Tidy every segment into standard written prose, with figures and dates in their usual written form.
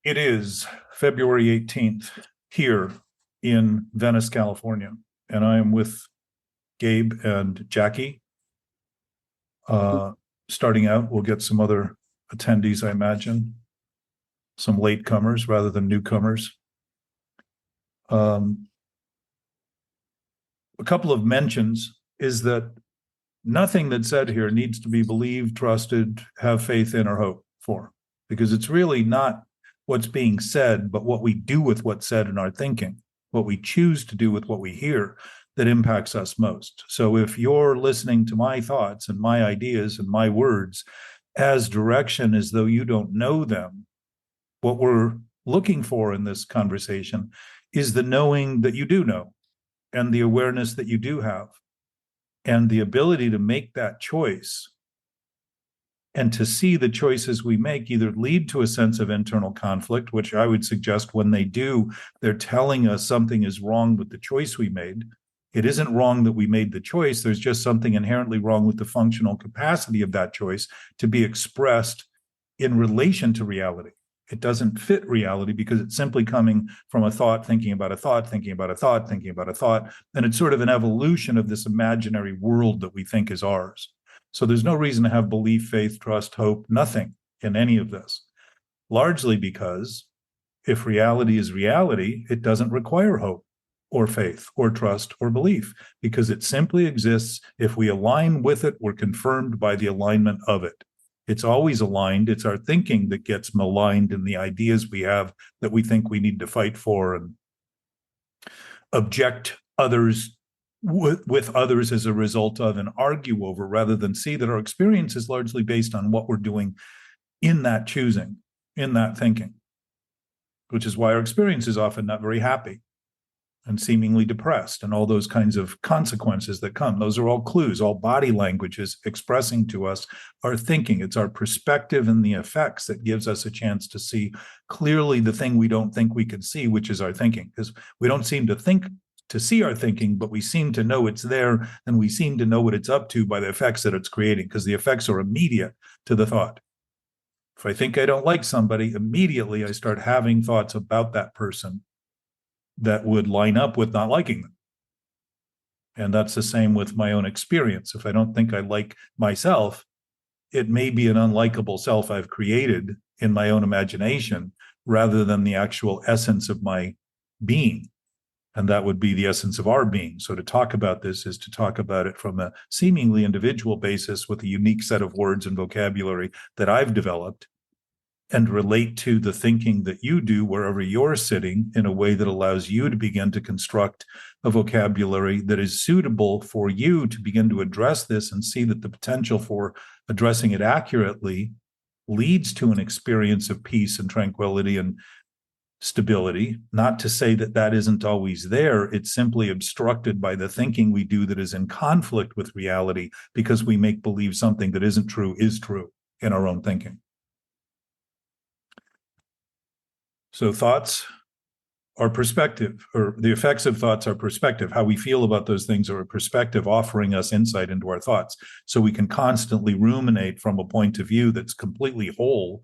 It is February 18th here in Venice, California, and I am with Gabe and Jackie. Starting out, we'll get some other attendees, I imagine, some latecomers rather than newcomers. A couple of mentions is that nothing that's said here needs to be believed, trusted, have faith in, or hope for, because it's really not what's being said, but what we do with what's said in our thinking, what we choose to do with what we hear that impacts us most. So if you're listening to my thoughts and my ideas and my words as direction as though you don't know them, what we're looking for in this conversation is the knowing that you do know and the awareness that you do have and the ability to make that choice and to see the choices we make either lead to a sense of internal conflict, which I would suggest when they do, they're telling us something is wrong with the choice we made. It isn't wrong that we made the choice. There's just something inherently wrong with the functional capacity of that choice to be expressed in relation to reality. It doesn't fit reality because it's simply coming from a thought, thinking about a thought, thinking about a thought, thinking about a thought. And it's sort of an evolution of this imaginary world that we think is ours. So there's no reason to have belief, faith, trust, hope, nothing in any of this. Largely because if reality is reality, it doesn't require hope or faith or trust or belief because it simply exists. If we align with it, we're confirmed by the alignment of it. It's always aligned. It's our thinking that gets maligned in the ideas we have that we think we need to fight for and object others with others as a result of and argue over, rather than see that our experience is largely based on what we're doing in that choosing, in that thinking, which is why our experience is often not very happy and seemingly depressed and all those kinds of consequences that come. Those are all clues, all body languages expressing to us our thinking. It's our perspective and the effects that gives us a chance to see clearly the thing we don't think we can see, which is our thinking, because we don't seem to think to see our thinking, but we seem to know it's there, and we seem to know what it's up to by the effects that it's creating, because the effects are immediate to the thought. If I think I don't like somebody, immediately I start having thoughts about that person that would line up with not liking them. And that's the same with my own experience. If I don't think I like myself, it may be an unlikable self I've created in my own imagination rather than the actual essence of my being. And that would be the essence of our being. So to talk about this is to talk about it from a seemingly individual basis with a unique set of words and vocabulary that I've developed, and relate to the thinking that you do wherever you're sitting in a way that allows you to begin to construct a vocabulary that is suitable for you to begin to address this and see that the potential for addressing it accurately leads to an experience of peace and tranquility and stability. Not to say that that isn't always there. It's simply obstructed by the thinking we do that is in conflict with reality because we make believe something that isn't true is true in our own thinking. So thoughts are perspective, or the effects of thoughts are perspective. How we feel about those things are a perspective offering us insight into our thoughts. So we can constantly ruminate from a point of view that's completely whole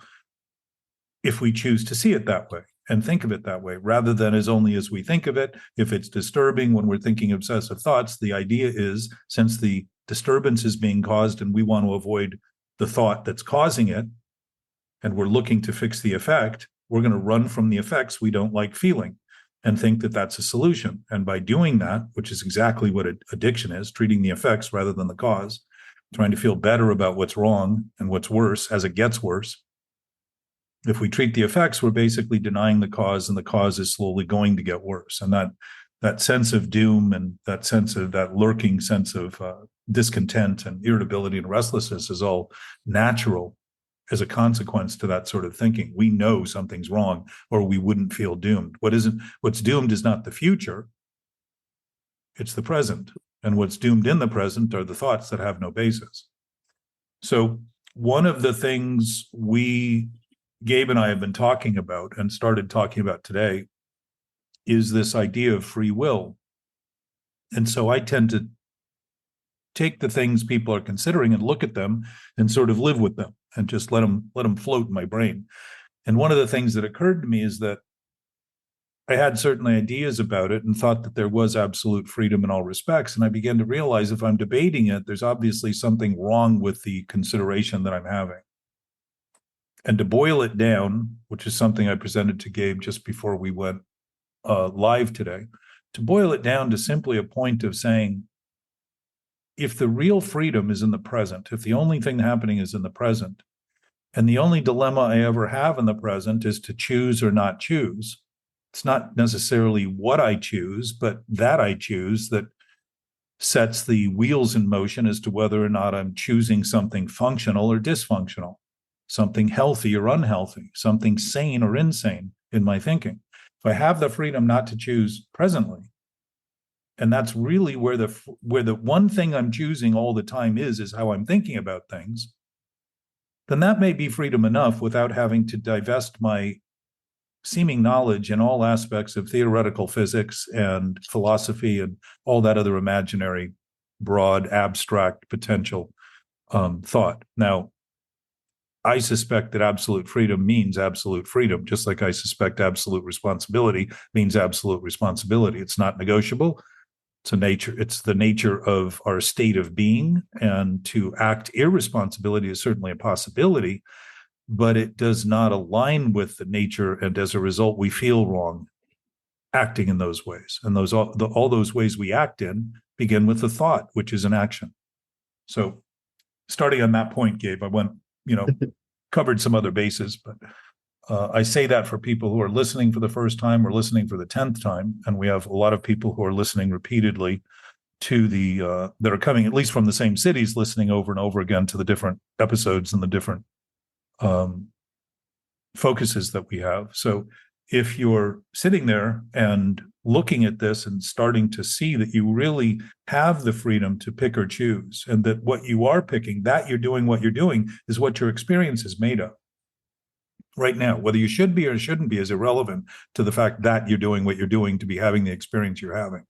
if we choose to see it that way and think of it that way, rather than as only as we think of it. If it's disturbing when we're thinking obsessive thoughts, the idea is, since the disturbance is being caused and we want to avoid the thought that's causing it, and we're looking to fix the effect, we're going to run from the effects we don't like feeling and think that that's a solution. And by doing that, which is exactly what addiction is, treating the effects rather than the cause, trying to feel better about what's wrong and what's worse as it gets worse. If we treat the effects, we're basically denying the cause, and the cause is slowly going to get worse. And that sense of doom and that sense of that lurking sense of discontent and irritability and restlessness is all natural as a consequence to that sort of thinking. We know something's wrong, or we wouldn't feel doomed. What's doomed is not the future, it's the present. And what's doomed in the present are the thoughts that have no basis. So one of the things Gabe and I have been talking about and started talking about today is this idea of free will. And so I tend to take the things people are considering and look at them and sort of live with them and just let them float in my brain. And one of the things that occurred to me is that I had certain ideas about it and thought that there was absolute freedom in all respects. And I began to realize if I'm debating it, there's obviously something wrong with the consideration that I'm having. And to boil it down, which is something I presented to Gabe just before we went live today, to boil it down to simply a point of saying, if the real freedom is in the present, if the only thing happening is in the present, and the only dilemma I ever have in the present is to choose or not choose, it's not necessarily what I choose, but that I choose that sets the wheels in motion as to whether or not I'm choosing something functional or dysfunctional, something healthy or unhealthy, something sane or insane in my thinking. If I have the freedom not to choose presently, and that's really where the one thing I'm choosing all the time is how I'm thinking about things, then that may be freedom enough without having to divest my seeming knowledge in all aspects of theoretical physics and philosophy and all that other imaginary, broad, abstract potential thought. Now, I suspect that absolute freedom means absolute freedom, just like I suspect absolute responsibility means absolute responsibility. It's not negotiable. It's the nature of our state of being, and to act irresponsibility is certainly a possibility, but it does not align with the nature, and as a result, we feel wrong acting in those ways. And all those ways we act in begin with the thought, which is an action. So starting on that point, Gabe, I went, covered some other bases, but I say that for people who are listening for the first time or listening for the 10th time. And we have a lot of people who are listening repeatedly to that are coming at least from the same cities, listening over and over again to the different episodes and the different focuses that we have. So if you're sitting there and looking at this and starting to see that you really have the freedom to pick or choose, and that what you are picking, that you're doing what you're doing, is what your experience is made of right now. Whether you should be or shouldn't be is irrelevant to the fact that you're doing what you're doing to be having the experience you're having.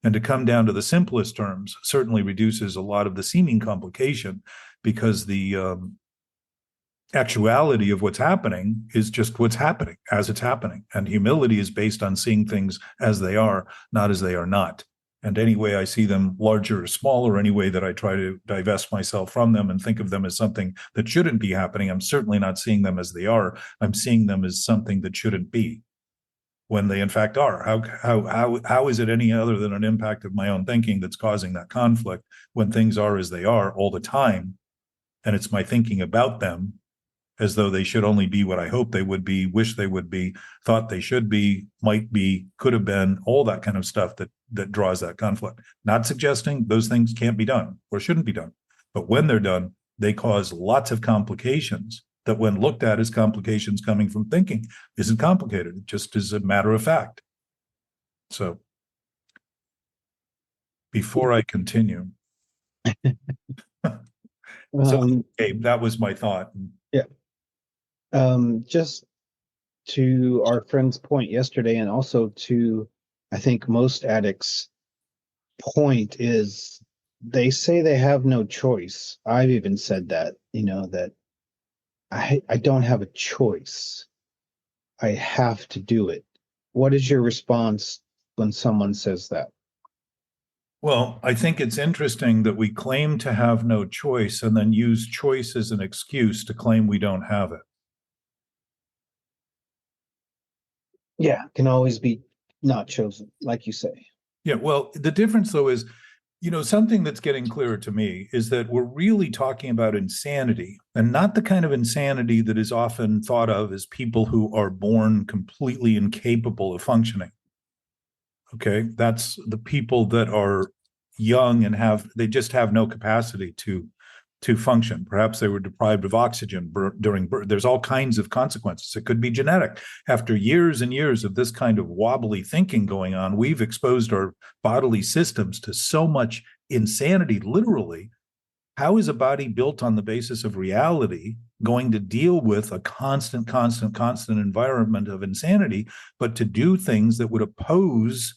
And to come down to the simplest terms certainly reduces a lot of the seeming complication, because the actuality of what's happening is just what's happening as it's happening. And humility is based on seeing things as they are, not as they are not. And any way I see them, larger or smaller, any way that I try to divest myself from them and think of them as something that shouldn't be happening, I'm certainly not seeing them as they are. I'm seeing them as something that shouldn't be, when they in fact are. How is it any other than an impact of my own thinking that's causing that conflict, when things are as they are all the time, and it's my thinking about them as though they should only be what I hope they would be, wish they would be, thought they should be, might be, could have been, all that kind of stuff that draws that conflict. Not suggesting those things can't be done or shouldn't be done, but when they're done, they cause lots of complications that, when looked at as complications coming from thinking, isn't complicated. It just is a matter of fact. So before I continue, Gabe, that was my thought. Yeah. Just to our friend's point yesterday, and also to, I think, most addicts' point, is they say they have no choice. I've even said that, that I don't have a choice. I have to do it. What is your response when someone says that? Well, I think it's interesting that we claim to have no choice and then use choice as an excuse to claim we don't have it. Yeah, can always be not chosen, like you say. Yeah, well, the difference, though, is, something that's getting clearer to me is that we're really talking about insanity, and not the kind of insanity that is often thought of as people who are born completely incapable of functioning. Okay, that's the people that are young and they just have no capacity to function. Perhaps they were deprived of oxygen during birth. There's all kinds of consequences. It could be genetic. After years and years of this kind of wobbly thinking going on, we've exposed our bodily systems to so much insanity, literally. How is a body built on the basis of reality going to deal with a constant environment of insanity, but to do things that would oppose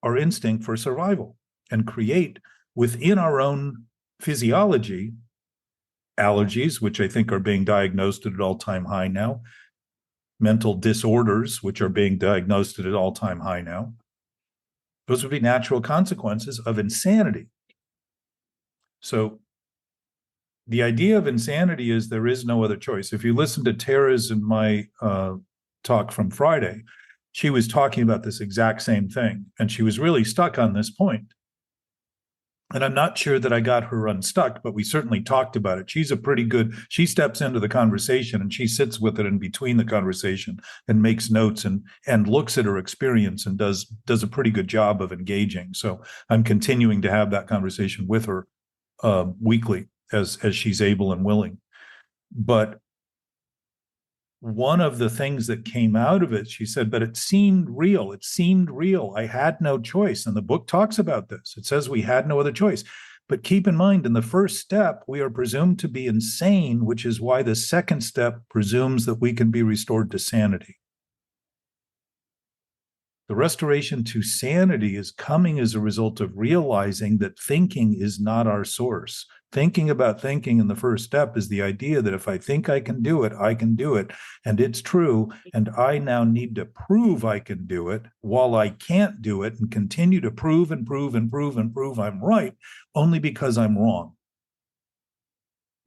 our instinct for survival and create within our own physiology allergies, which I think are being diagnosed at an all-time high now, mental disorders, which are being diagnosed at an all-time high now. Those would be natural consequences of insanity. So the idea of insanity is there is no other choice. If you listen to Tara's and my talk from Friday, she was talking about this exact same thing, and she was really stuck on this point. And I'm not sure that I got her unstuck, but we certainly talked about it. She's a pretty good, she steps into the conversation and she sits with it in between the conversation and makes notes and looks at her experience and does a pretty good job of engaging. So I'm continuing to have that conversation with her weekly as she's able and willing. But one of the things that came out of it, she said, but it seemed real. It seemed real. I had no choice. And the book talks about this. It says we had no other choice. But keep in mind, in the first step, we are presumed to be insane, which is why the second step presumes that we can be restored to sanity. The restoration to sanity is coming as a result of realizing that thinking is not our source. Thinking about thinking in the first step is the idea that if I think I can do it, I can do it, and it's true, and I now need to prove I can do it while I can't do it and continue to prove and prove and prove and prove I'm right only because I'm wrong.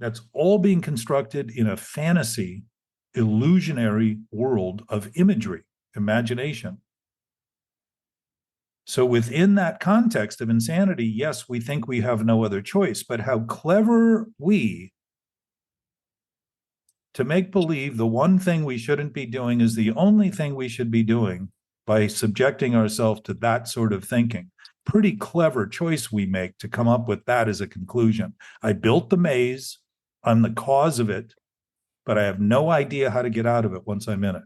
That's all being constructed in a fantasy, illusionary world of imagery, imagination. So within that context of insanity, yes, we think we have no other choice, but how clever we to make believe the one thing we shouldn't be doing is the only thing we should be doing by subjecting ourselves to that sort of thinking. Pretty clever choice we make to come up with that as a conclusion. I built the maze, I'm the cause of it, but I have no idea how to get out of it once I'm in it.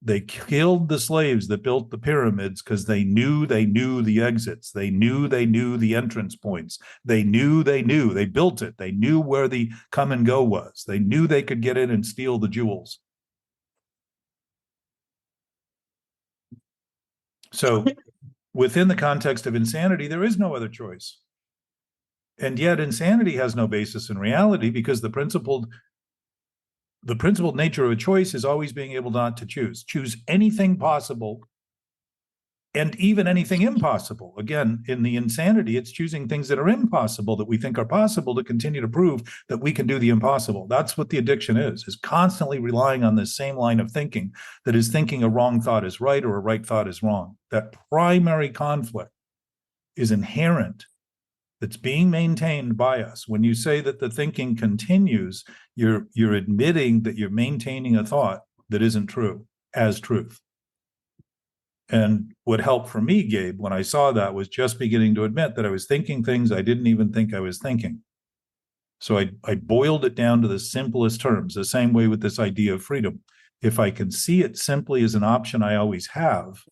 They killed the slaves that built the pyramids because they knew the exits. They knew the entrance points. They built it. They knew where the come and go was. They knew they could get in and steal the jewels. So within the context of insanity, there is no other choice. And yet insanity has no basis in reality because the principled nature of a choice is always being able not to choose anything possible and even anything impossible. Again, in the insanity, it's choosing things that are impossible that we think are possible to continue to prove that we can do the impossible. That's what the addiction is constantly relying on this same line of thinking that is thinking a wrong thought is right or a right thought is wrong. That primary conflict is inherent. That's being maintained by us. When you say that the thinking continues, you're admitting that you're maintaining a thought that isn't true as truth. And what helped for me, Gabe, when I saw that was just beginning to admit that I was thinking things I didn't even think I was thinking. So I boiled it down to the simplest terms, the same way with this idea of freedom. If I can see it simply as an option I always have,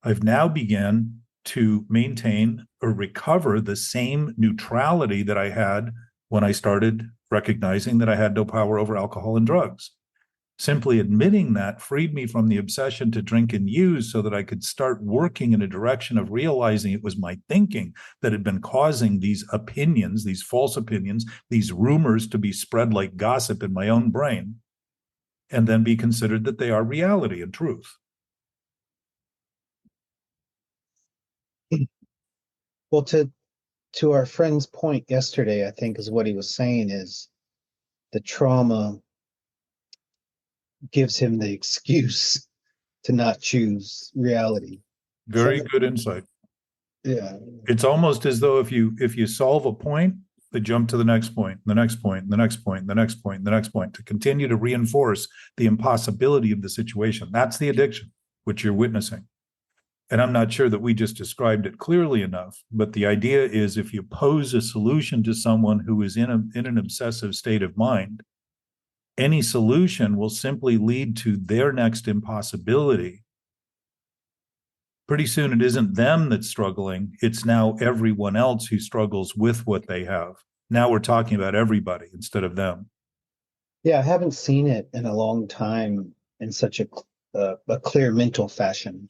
I've now begun to maintain or recover the same neutrality that I had when I started recognizing that I had no power over alcohol and drugs. Simply admitting that freed me from the obsession to drink and use so that I could start working in a direction of realizing it was my thinking that had been causing these opinions, these false opinions, these rumors to be spread like gossip in my own brain, and then be considered that they are reality and truth. Well, to our friend's point yesterday, I think is what he was saying is the trauma gives him the excuse to not choose reality. Very good insight. Yeah. It's almost as though if you solve a point, they jump to the next point, the next point, the next point, the next point, the next point to continue to reinforce the impossibility of the situation. That's the addiction, which you're witnessing. And I'm not sure that we just described it clearly enough, but the idea is if you pose a solution to someone who is in an obsessive state of mind, any solution will simply lead to their next impossibility. Pretty soon it isn't them that's struggling, it's now everyone else who struggles with what they have. Now we're talking about everybody instead of them. Yeah, I haven't seen it in a long time in such a clear mental fashion.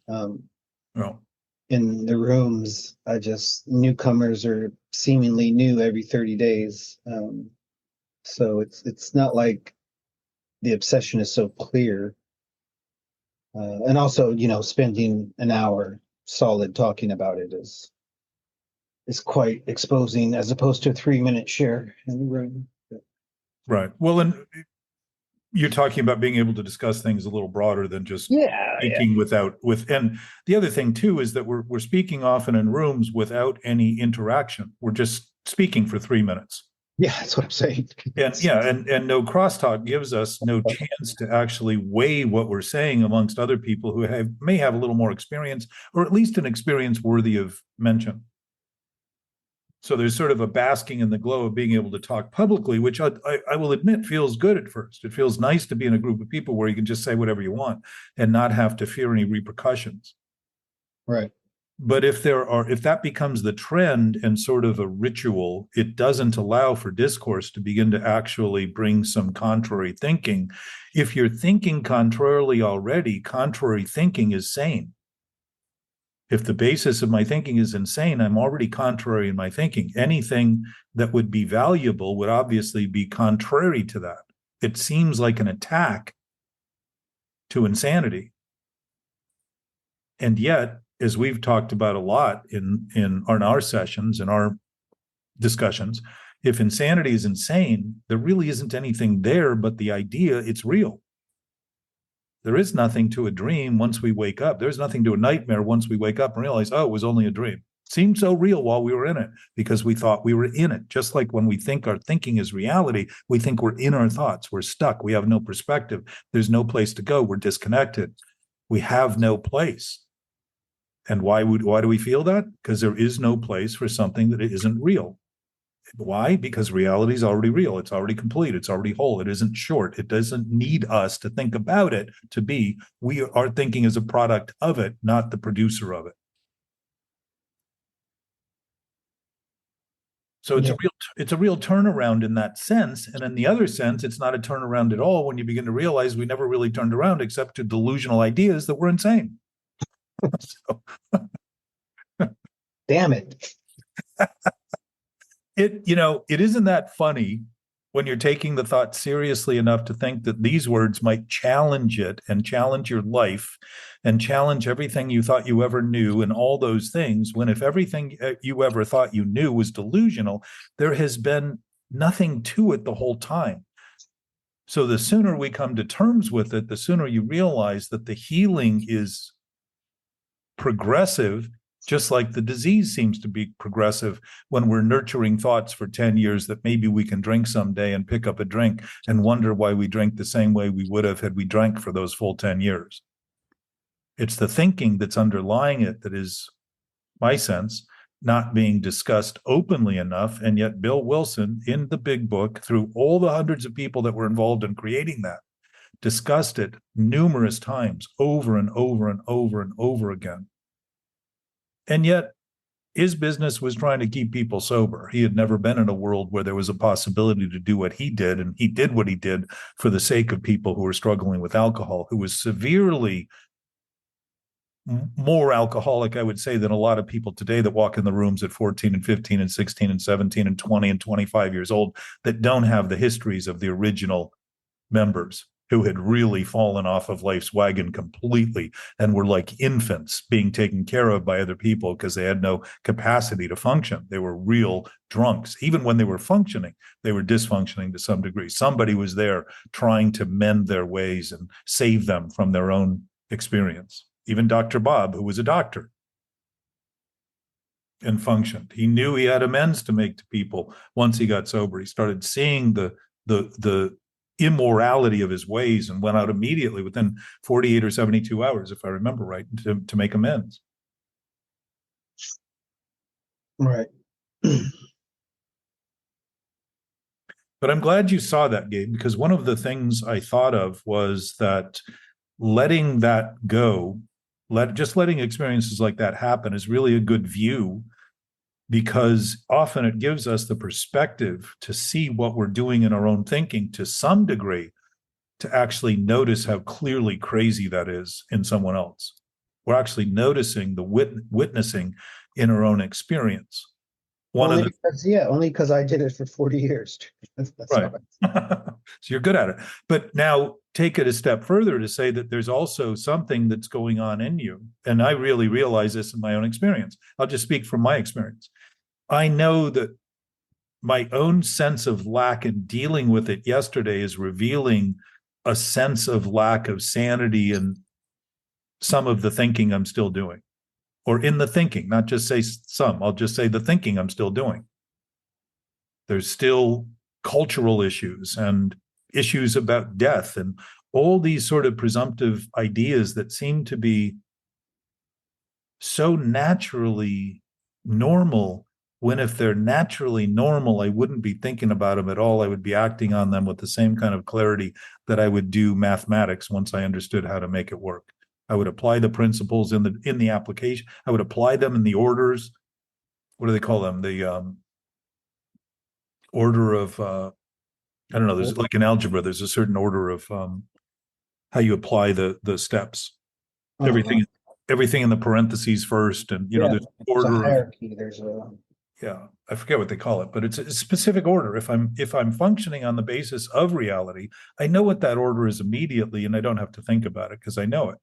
Well, in the rooms, newcomers are seemingly new every 30 days. So it's not like the obsession is so clear. And also, spending an hour solid talking about it is quite exposing, as opposed to a 3-minute share in the room. Right. Well, and you're talking about being able to discuss things a little broader than just speaking and the other thing too is that we're speaking often in rooms without any interaction. We're just speaking for 3 minutes. Yeah, that's what I'm saying. And no crosstalk gives us no chance to actually weigh what we're saying amongst other people who may have a little more experience, or at least an experience worthy of mention. So there's sort of a basking in the glow of being able to talk publicly, which I will admit feels good at first. It feels nice to be in a group of people where you can just say whatever you want and not have to fear any repercussions. Right. But if that becomes the trend and sort of a ritual, it doesn't allow for discourse to begin to actually bring some contrary thinking. If you're thinking contrarily already, contrary thinking is sane. If the basis of my thinking is insane, I'm already contrary in my thinking. Anything that would be valuable would obviously be contrary to that. It seems like an attack to insanity. And yet, as we've talked about a lot in our sessions, in our discussions, if insanity is insane, there really isn't anything there but the idea it's real. There is nothing to a dream once we wake up. There's nothing to a nightmare once we wake up and realize, oh, it was only a dream. It seemed so real while we were in it because we thought we were in it. Just like when we think our thinking is reality, we think we're in our thoughts. We're stuck. We have no perspective. There's no place to go. We're disconnected. We have no place. And why do we feel that? Because there is no place for something that isn't real. Why? Because reality is already real. It's already complete. It's already whole. It isn't short. It doesn't need us to think about it to be. Our thinking is a product of it, not the producer of it. So it's a real turnaround in that sense. And in the other sense, it's not a turnaround at all when you begin to realize we never really turned around except to delusional ideas that we're insane. So. Damn it. It isn't that funny when you're taking the thought seriously enough to think that these words might challenge it and challenge your life and challenge everything you thought you ever knew and all those things, when if everything you ever thought you knew was delusional, there has been nothing to it the whole time. So the sooner we come to terms with it, the sooner you realize that the healing is progressive, just like the disease seems to be progressive when we're nurturing thoughts for 10 years that maybe we can drink someday and pick up a drink and wonder why we drink the same way we would have had we drank for those full 10 years. It's the thinking that's underlying it that is, my sense, not being discussed openly enough. And yet Bill Wilson, in the big book, through all the hundreds of people that were involved in creating that, discussed it numerous times, over and over and over and over again. And yet, his business was trying to keep people sober. He had never been in a world where there was a possibility to do what he did, and he did what he did for the sake of people who were struggling with alcohol, who was severely more alcoholic, I would say, than a lot of people today that walk in the rooms at 14 and 15 and 16 and 17 and 20 and 25 years old that don't have the histories of the original members who had really fallen off of life's wagon completely and were like infants being taken care of by other people because they had no capacity to function. They were real drunks. Even when they were functioning, they were dysfunctioning to some degree. Somebody was there trying to mend their ways and save them from their own experience. Even Dr. Bob, who was a doctor and functioned. He knew he had amends to make to people once he got sober. He started seeing the immorality of his ways and went out immediately within 48 or 72 hours, if I remember right, to make amends. Right. But I'm glad you saw that, Gabe, because one of the things I thought of was that letting that go, letting experiences like that happen is really a good view, because often it gives us the perspective to see what we're doing in our own thinking to some degree, to actually notice how clearly crazy that is in someone else. We're actually noticing the witnessing in our own experience. one of the Only because I did it for 40 years. That's right. why. So you're good at it. But now take it a step further to say that there's also something that's going on in you. And I really realize this in my own experience. I'll just speak from my experience. I know that my own sense of lack in dealing with it yesterday is revealing a sense of lack of sanity in some of the thinking I'm still doing, or in the thinking, not just say some, I'll just say the thinking I'm still doing. There's still cultural issues and issues about death and all these sort of presumptive ideas that seem to be so naturally normal, when if they're naturally normal, I wouldn't be thinking about them at all. I would be acting on them with the same kind of clarity that I would do mathematics once I understood how to make it work. I would apply the principles in the application. I would apply them in the orders. What do they call them? The order of I don't know. There's like in algebra. There's a certain order of how you apply the steps. Everything everything in the parentheses first, and there's order. There's a hierarchy. There's a I forget what they call it, but it's a specific order. If I'm functioning on the basis of reality, I know what that order is immediately, and I don't have to think about it because I know it.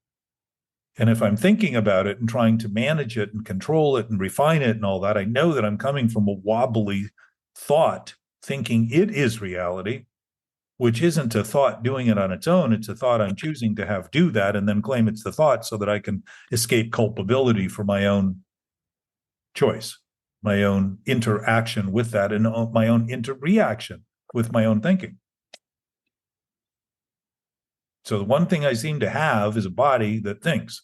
And if I'm thinking about it and trying to manage it and control it and refine it and all that, I know that I'm coming from a wobbly thought, thinking it is reality, which isn't a thought doing it on its own. It's a thought I'm choosing to have do that and then claim it's the thought so that I can escape culpability for my own choice, my own interaction with that, and my own interreaction with my own thinking. So the one thing I seem to have is a body that thinks.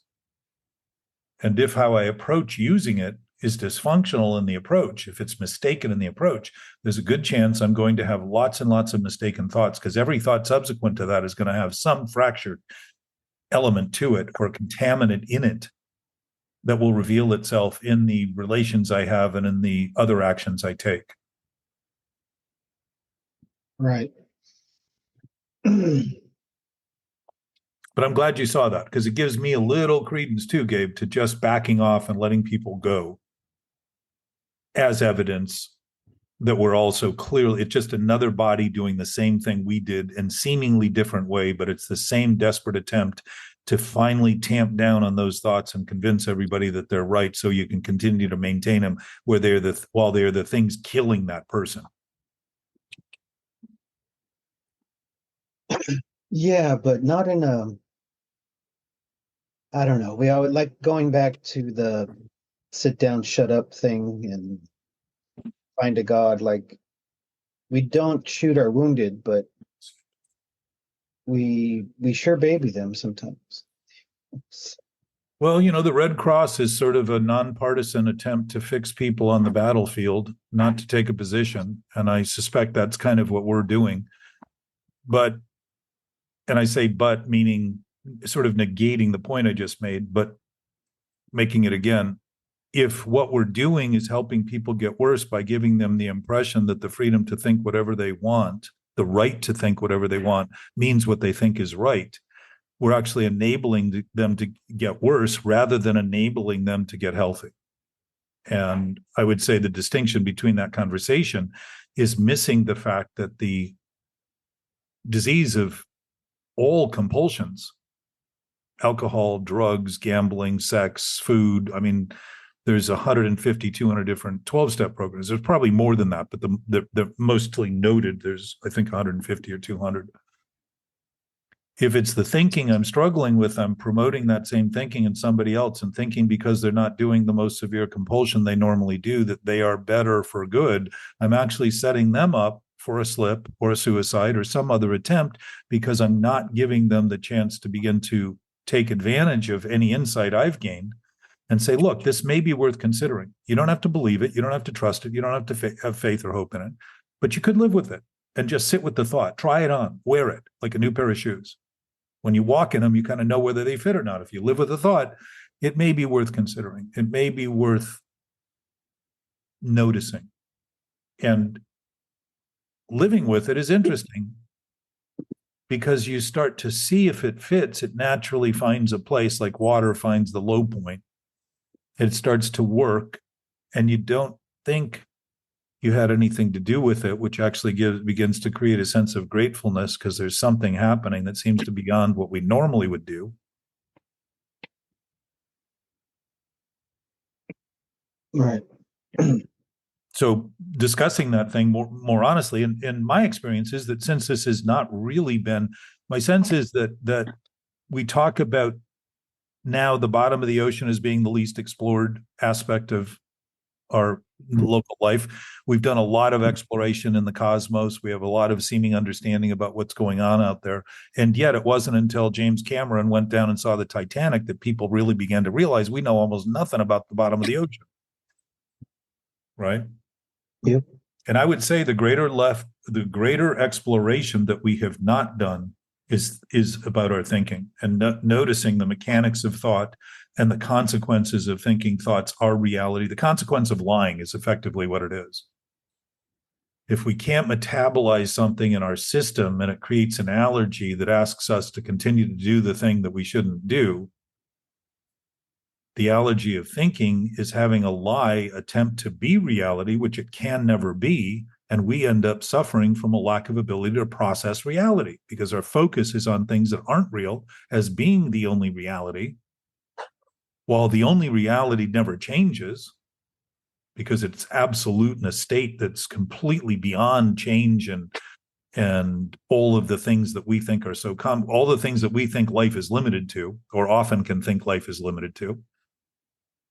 And if how I approach using it is dysfunctional in the approach, if it's mistaken in the approach, there's a good chance I'm going to have lots and lots of mistaken thoughts, because every thought subsequent to that is going to have some fractured element to it or contaminant in it that will reveal itself in the relations I have and in the other actions I take. right. But I'm glad you saw that, because it gives me a little credence too, Gabe, to just backing off and letting people go as evidence that we're also clearly, it's just another body doing the same thing we did in seemingly different way, but it's the same desperate attempt to finally tamp down on those thoughts and convince everybody that they're right, so you can continue to maintain them while they're the things killing that person. Yeah, but not in a, I don't know. We always like going back to the sit down, shut up thing and find a God. Like, we don't shoot our wounded, but we sure baby them sometimes. Well, the Red Cross is sort of a nonpartisan attempt to fix people on the battlefield, not to take a position. And I suspect that's kind of what we're doing. But, and I say but, meaning sort of negating the point I just made, but making it again. If what we're doing is helping people get worse by giving them the impression that the freedom to think whatever they want, the right to think whatever they want, means what they think is right, we're actually enabling them to get worse rather than enabling them to get healthy. And I would say the distinction between that conversation is missing the fact that the disease of all compulsions, alcohol, drugs, gambling, sex, food, I mean, there's 150, 200 different 12-step programs. There's probably more than that, but the mostly noted, there's, I think, 150 or 200. If it's the thinking I'm struggling with, I'm promoting that same thinking in somebody else, and thinking because they're not doing the most severe compulsion they normally do that they are better for good. I'm actually setting them up for a slip or a suicide or some other attempt, because I'm not giving them the chance to begin to take advantage of any insight I've gained and say, look, this may be worth considering. You don't have to believe it. You don't have to trust it. You don't have to have faith or hope in it, but you could live with it and just sit with the thought, try it on, wear it like a new pair of shoes. When you walk in them, you kind of know whether they fit or not. If you live with the thought, it may be worth considering. It may be worth noticing. And living with it is interesting, because you start to see if it fits. It naturally finds a place, like water finds the low point. It starts to work, and you don't think you had anything to do with it, which actually begins to create a sense of gratefulness because there's something happening that seems to be beyond what we normally would do. Right. So discussing that thing more honestly, and my experience is that since this has not really been, my sense is that we talk about now the bottom of the ocean as being the least explored aspect of our local life. We've done a lot of exploration in the cosmos. We have a lot of seeming understanding about what's going on out there. And yet it wasn't until James Cameron went down and saw the Titanic that people really began to realize we know almost nothing about the bottom of the ocean. Right? Yep. And I would say the greater exploration that we have not done is about our thinking and noticing the mechanics of thought and the consequences of thinking thoughts are reality. The consequence of lying is effectively what it is. If we can't metabolize something in our system and it creates an allergy that asks us to continue to do the thing that we shouldn't do, the allergy of thinking is having a lie attempt to be reality, which it can never be. And we end up suffering from a lack of ability to process reality because our focus is on things that aren't real as being the only reality, while the only reality never changes because it's absolute in a state that's completely beyond change and all of the things that we think are so common, all the things that we think life is limited to, or often can think life is limited to.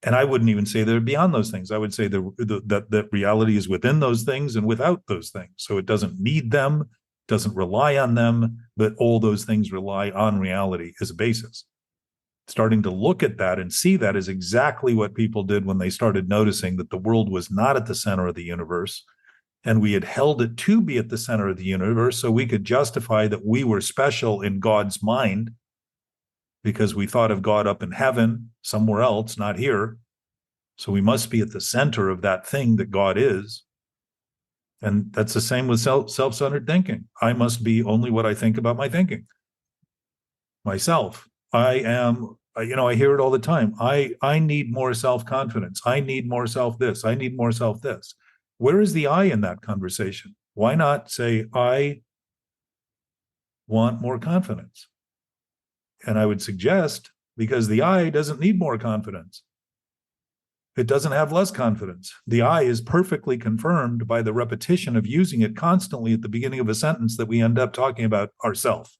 And I wouldn't even say they're beyond those things. I would say that reality is within those things and without those things. So it doesn't need them, doesn't rely on them, but all those things rely on reality as a basis. Starting to look at that and see that is exactly what people did when they started noticing that the world was not at the center of the universe. And we had held it to be at the center of the universe so we could justify that we were special in God's mind because we thought of God up in heaven, somewhere else, not here. So we must be at the center of that thing that God is. And that's the same with self-centered thinking. I must be only what I think about my thinking. Myself. I am, I hear it all the time. I need more self-confidence. I need more self-this. I need more self-this. Where is the I in that conversation? Why not say, I want more confidence? And I would suggest because the I doesn't need more confidence. It doesn't have less confidence. The I is perfectly confirmed by the repetition of using it constantly at the beginning of a sentence that we end up talking about ourself,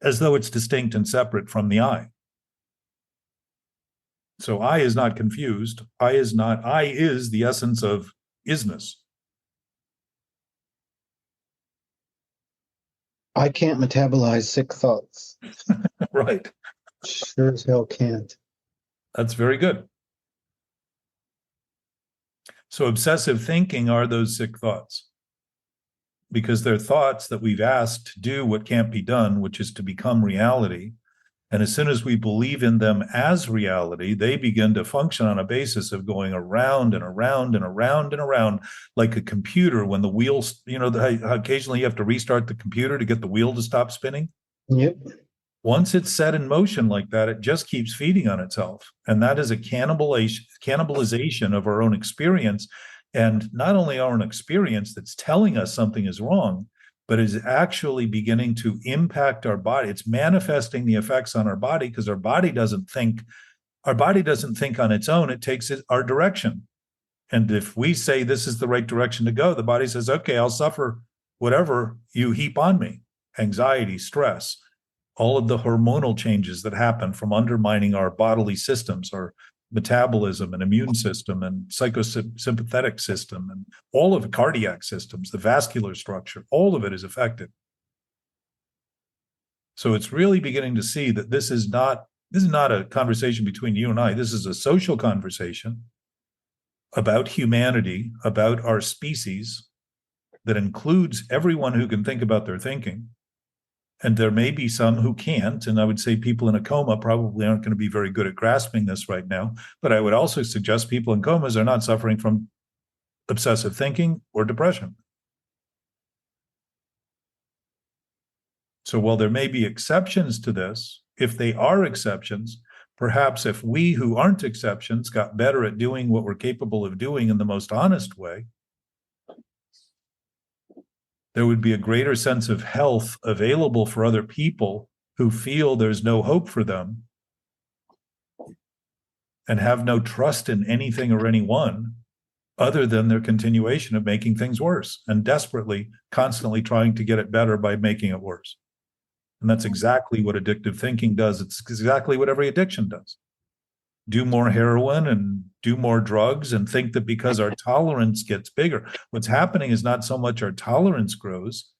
as though it's distinct and separate from the I. So I is not confused. I is the essence of isness. I can't metabolize sick thoughts. Right. Sure as hell can't. That's very good. So obsessive thinking are those sick thoughts because they're thoughts that we've asked to do what can't be done, which is to become reality. And as soon as we believe in them as reality, they begin to function on a basis of going around and around and around and around like a computer when the wheels, how occasionally you have to restart the computer to get the wheel to stop spinning. Yep. Once it's set in motion like that, it just keeps feeding on itself. And that is a cannibalization of our own experience. And not only our own experience that's telling us something is wrong, but is actually beginning to impact our body. It's manifesting the effects on our body because our body doesn't think on its own. It takes our direction. And if we say this is the right direction to go, the body says, okay, I'll suffer whatever you heap on me, anxiety, stress, all of the hormonal changes that happen from undermining our bodily systems, our metabolism and immune system and psychosympathetic system and all of the cardiac systems, the vascular structure, all of it is affected. So it's really beginning to see that this is not a conversation between you and I. This is a social conversation about humanity, about our species, that includes everyone who can think about their thinking. And there may be some who can't. And I would say people in a coma probably aren't going to be very good at grasping this right now. But I would also suggest people in comas are not suffering from obsessive thinking or depression. So while there may be exceptions to this, if they are exceptions, perhaps if we who aren't exceptions got better at doing what we're capable of doing in the most honest way, There would be a greater sense of health available for other people who feel there's no hope for them and have no trust in anything or anyone other than their continuation of making things worse and desperately, constantly trying to get it better by making it worse. And that's exactly what addictive thinking does. It's exactly what every addiction does. Do more heroin and do more drugs and think that because our tolerance gets bigger. What's happening is not so much our tolerance grows,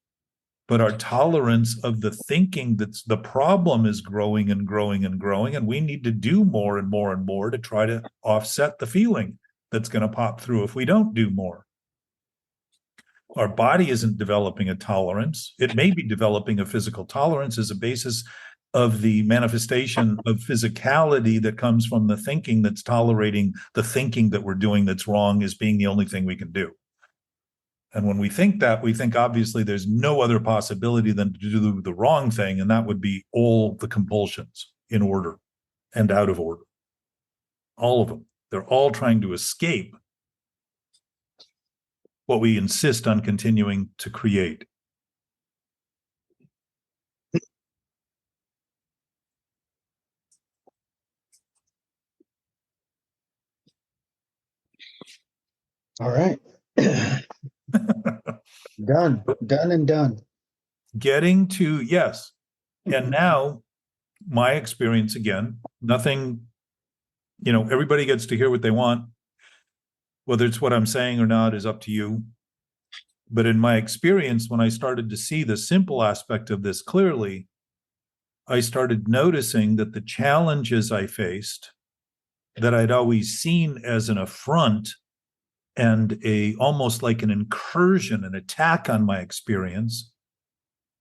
but our tolerance of the thinking that's the problem is growing and growing and growing. And we need to do more and more and more to try to offset the feeling that's going to pop through if we don't do more. Our body isn't developing a tolerance. It may be developing a physical tolerance as a basis of the manifestation of physicality that comes from the thinking that's tolerating the thinking that we're doing that's wrong as being the only thing we can do. And when we think that, we think obviously there's no other possibility than to do the wrong thing, and that would be all the compulsions in order and out of order. All of them. They're all trying to escape what we insist on continuing to create. All right. Done and done. Getting to, yes. And now my experience again, nothing, everybody gets to hear what they want. Whether it's what I'm saying or not is up to you. But in my experience, when I started to see the simple aspect of this clearly, I started noticing that the challenges I faced that I'd always seen as an affront and almost like an incursion, an attack on my experience,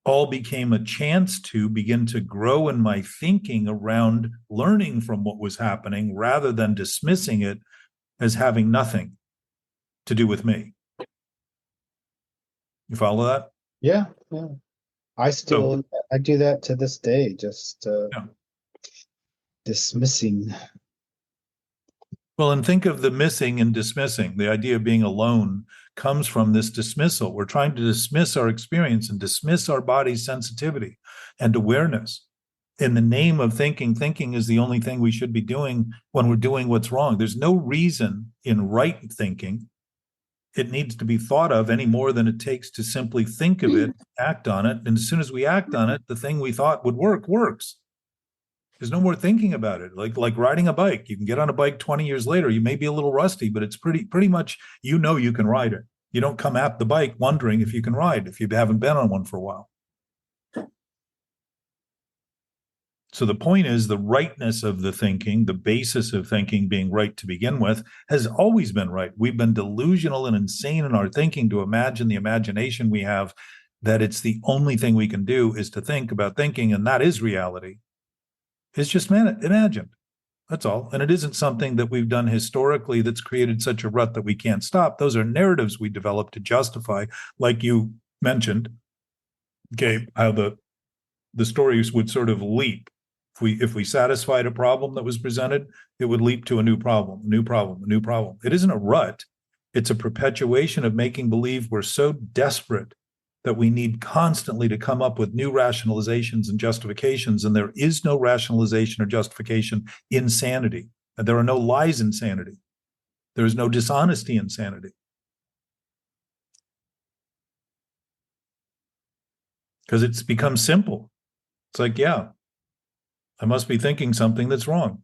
all became a chance to begin to grow in my thinking around learning from what was happening rather than dismissing it as having nothing to do with me. You follow that? Yeah. I do that to this day, just dismissing. Well, and think of the missing and dismissing. The idea of being alone comes from this dismissal. We're trying to dismiss our experience and dismiss our body's sensitivity and awareness in the name of thinking. Thinking is the only thing we should be doing when we're doing what's wrong. There's no reason in right thinking it needs to be thought of any more than it takes to simply think of it, act on it. And as soon as we act on it, the thing we thought would work works. There's no more thinking about it. Like riding a bike. You can get on a bike 20 years later. You may be a little rusty, but it's pretty much, you can ride it. You don't come at the bike wondering if you can ride if you haven't been on one for a while. So the point is the rightness of the thinking, the basis of thinking being right to begin with, has always been right. We've been delusional and insane in our thinking to imagine the imagination we have that it's the only thing we can do is to think about thinking, and that is reality. It's just imagined. That's all. And it isn't something that we've done historically that's created such a rut that we can't stop. Those are narratives we developed to justify, like you mentioned, okay, how the stories would sort of leap. If we satisfied a problem that was presented, it would leap to a new problem, a new problem, a new problem. It isn't a rut. It's a perpetuation of making believe we're so desperate that we need constantly to come up with new rationalizations and justifications. And there is no rationalization or justification in sanity. And there are no lies in sanity. There is no dishonesty in sanity. Because it's become simple. It's like, yeah, I must be thinking something that's wrong.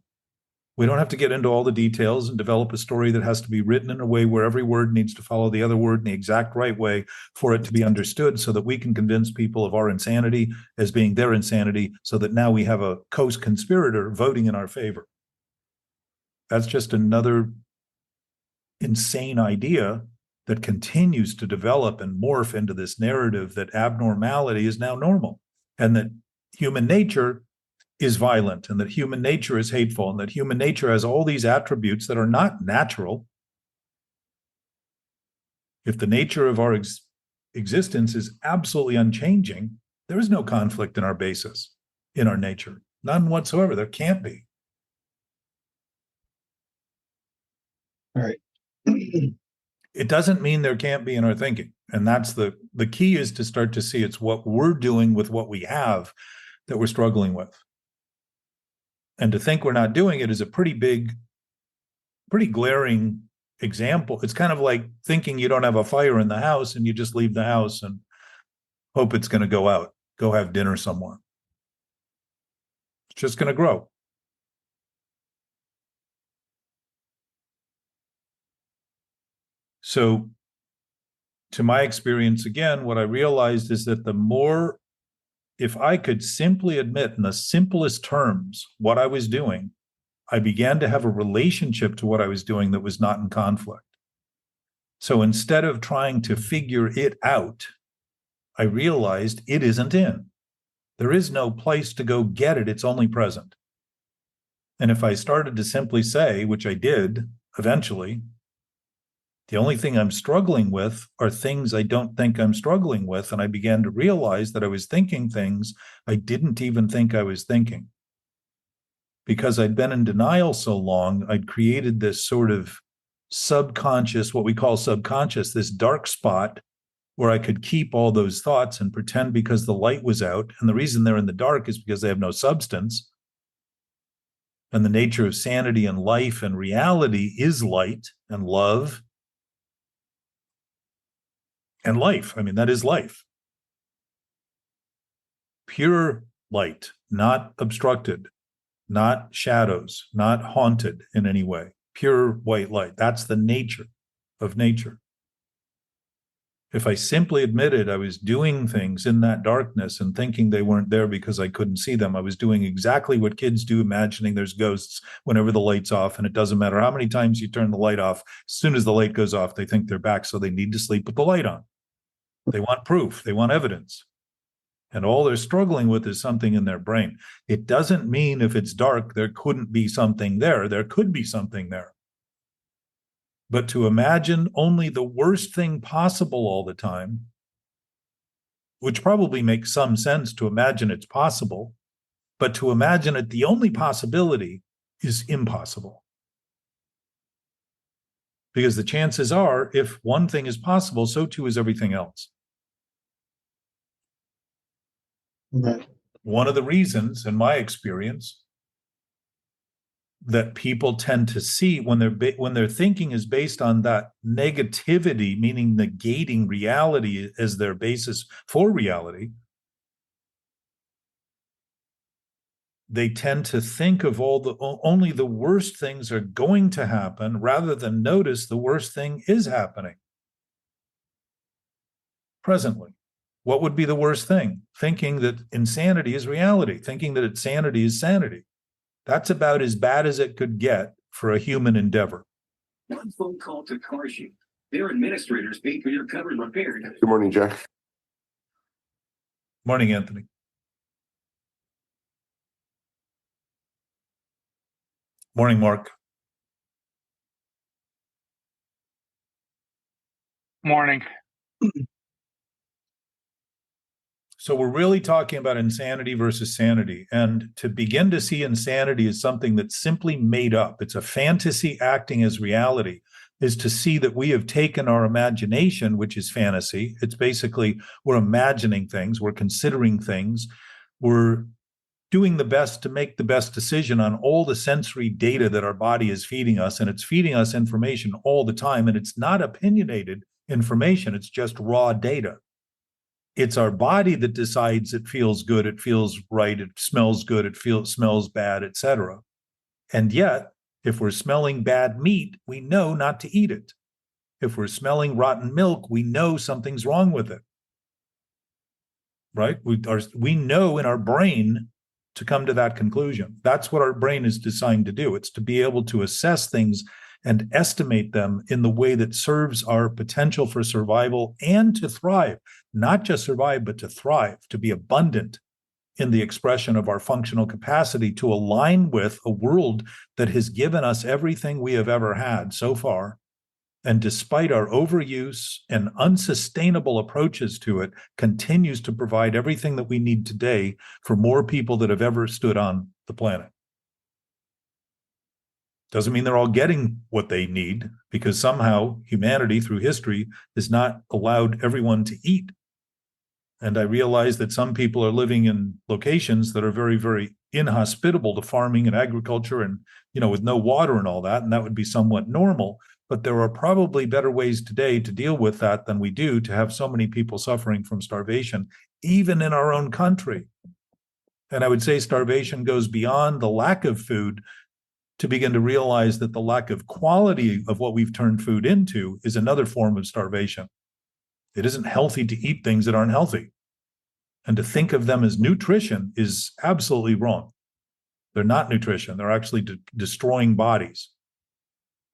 We don't have to get into all the details and develop a story that has to be written in a way where every word needs to follow the other word in the exact right way for it to be understood, so that we can convince people of our insanity as being their insanity, so that now we have a co-conspirator voting in our favor. That's just another insane idea that continues to develop and morph into this narrative that abnormality is now normal, and that human nature is violent, and that human nature is hateful, and that human nature has all these attributes that are not natural. If the nature of our existence is absolutely unchanging, there is no conflict in our basis, in our nature. None whatsoever. There can't be. All right. It doesn't mean there can't be in our thinking. And that's the key, is to start to see it's what we're doing with what we have that we're struggling with. And to think we're not doing it is a pretty glaring example. It's kind of like thinking you don't have a fire in the house and you just leave the house and hope it's going to go out. Go have dinner somewhere. It's just going to grow. So, to my experience, again, what I realized is that if I could simply admit in the simplest terms what I was doing, I began to have a relationship to what I was doing that was not in conflict. So instead of trying to figure it out, I realized it isn't in. There is no place to go get it. It's only present. And if I started to simply say, which I did eventually, the only thing I'm struggling with are things I don't think I'm struggling with. And I began to realize that I was thinking things I didn't even think I was thinking. Because I'd been in denial so long, I'd created this sort of subconscious, what we call subconscious, this dark spot where I could keep all those thoughts and pretend because the light was out. And the reason they're in the dark is because they have no substance. And the nature of sanity and life and reality is light and love and life. I mean, that is life. Pure light, not obstructed, not shadows, not haunted in any way. Pure white light. That's the nature of nature. If I simply admitted I was doing things in that darkness and thinking they weren't there because I couldn't see them, I was doing exactly what kids do, imagining there's ghosts whenever the light's off. And it doesn't matter how many times you turn the light off. As soon as the light goes off, they think they're back, so they need to sleep with the light on. They want proof. They want evidence. And all they're struggling with is something in their brain. It doesn't mean if it's dark, there couldn't be something there. There could be something there. But to imagine only the worst thing possible all the time, which probably makes some sense to imagine it's possible, but to imagine it the only possibility is impossible. Because the chances are, if one thing is possible, so too is everything else. Right. One of the reasons, in my experience, that people tend to see when their thinking is based on that negativity, meaning negating reality as their basis for reality, they tend to think of only the worst things are going to happen rather than notice the worst thing is happening presently. What would be the worst thing? Thinking that insanity is reality, thinking that insanity is sanity. That's about as bad as it could get for a human endeavor. One phone call to CarShield. Their administrators pay for your covered repair. Good morning, Jack. Morning, Anthony. Morning, Mark. Morning. So we're really talking about insanity versus sanity. And to begin to see insanity as something that's simply made up, it's a fantasy acting as reality, is to see that we have taken our imagination, which is fantasy. It's basically we're imagining things, we're considering things, we're doing the best to make the best decision on all the sensory data that our body is feeding us. And it's feeding us information all the time. And it's not opinionated information, it's just raw data. It's our body that decides it feels good, it feels right, it smells good, it smells bad, etc. And yet, if we're smelling bad meat, we know not to eat it. If we're smelling rotten milk, we know something's wrong with it. Right? We know in our brain to come to that conclusion. That's what our brain is designed to do. It's to be able to assess things and estimate them in the way that serves our potential for survival and to thrive. Not just survive, but to thrive, to be abundant in the expression of our functional capacity to align with a world that has given us everything we have ever had so far. And despite our overuse and unsustainable approaches to it, continues to provide everything that we need today for more people that have ever stood on the planet. Doesn't mean they're all getting what they need, because somehow humanity through history has not allowed everyone to eat. And I realize that some people are living in locations that are very, very inhospitable to farming and agriculture and, with no water and all that. And that would be somewhat normal. But there are probably better ways today to deal with that than we do to have so many people suffering from starvation, even in our own country. And I would say starvation goes beyond the lack of food to begin to realize that the lack of quality of what we've turned food into is another form of starvation. It isn't healthy to eat things that aren't healthy. And to think of them as nutrition is absolutely wrong. They're not nutrition. They're actually destroying bodies,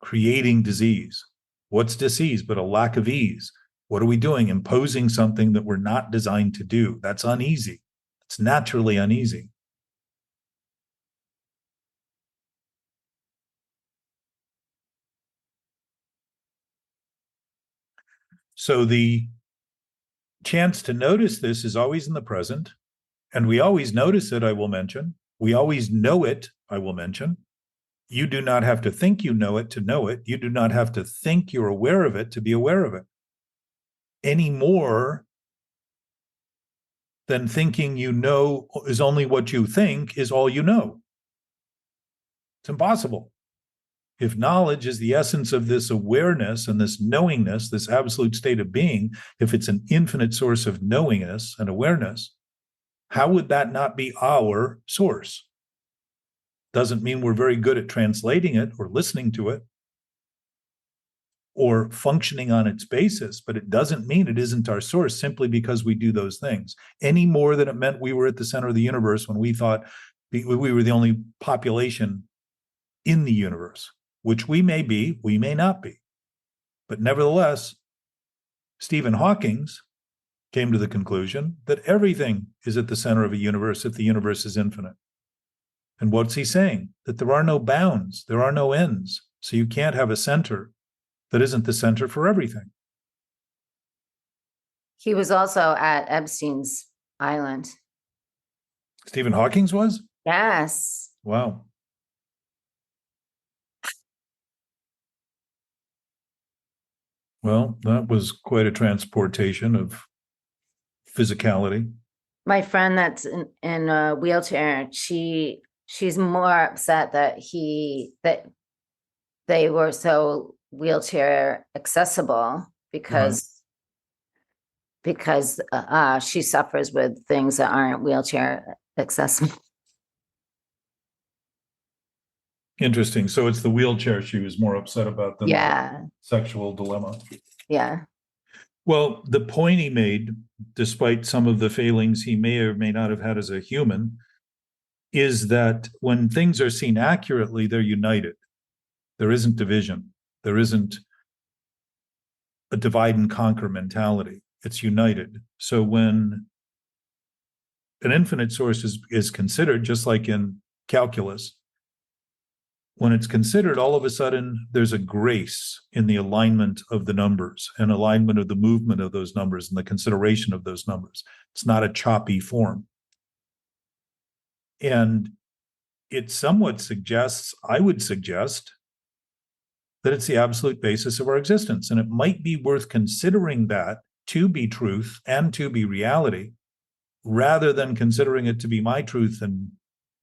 creating disease. What's disease but a lack of ease? What are we doing? Imposing something that we're not designed to do. That's uneasy. It's naturally uneasy. So the chance to notice this is always in the present, and we always notice it, I will mention. We always know it, I will mention. You do not have to think you know it to know it. You do not have to think you're aware of it to be aware of it. Any more than thinking you know is only what you think is all you know. It's impossible. If knowledge is the essence of this awareness and this knowingness, this absolute state of being, if it's an infinite source of knowingness and awareness, how would that not be our source? Doesn't mean we're very good at translating it or listening to it or functioning on its basis, but it doesn't mean it isn't our source simply because we do those things, any more than it meant we were at the center of the universe when we thought we were the only population in the universe, which we may be, we may not be. But nevertheless, Stephen Hawking came to the conclusion that everything is at the center of a universe if the universe is infinite. And what's he saying? That there are no bounds, there are no ends. So you can't have a center that isn't the center for everything. He was also at Epstein's Island. Stephen Hawking was? Yes. Wow. Well, that was quite a transportation of physicality. My friend that's in a wheelchair, she's more upset that they were so wheelchair accessible because she suffers with things that aren't wheelchair accessible. Interesting. So it's the wheelchair she was more upset about than the sexual dilemma. Yeah. Well, the point he made, despite some of the failings he may or may not have had as a human, is that when things are seen accurately, they're united. There isn't division. There isn't a divide and conquer mentality. It's united. So when an infinite source is considered, just like in calculus, when it's considered, all of a sudden, there's a grace in the alignment of the numbers and alignment of the movement of those numbers and the consideration of those numbers. It's not a choppy form. And it somewhat suggests, I would suggest, that it's the absolute basis of our existence. And it might be worth considering that to be truth and to be reality, rather than considering it to be my truth and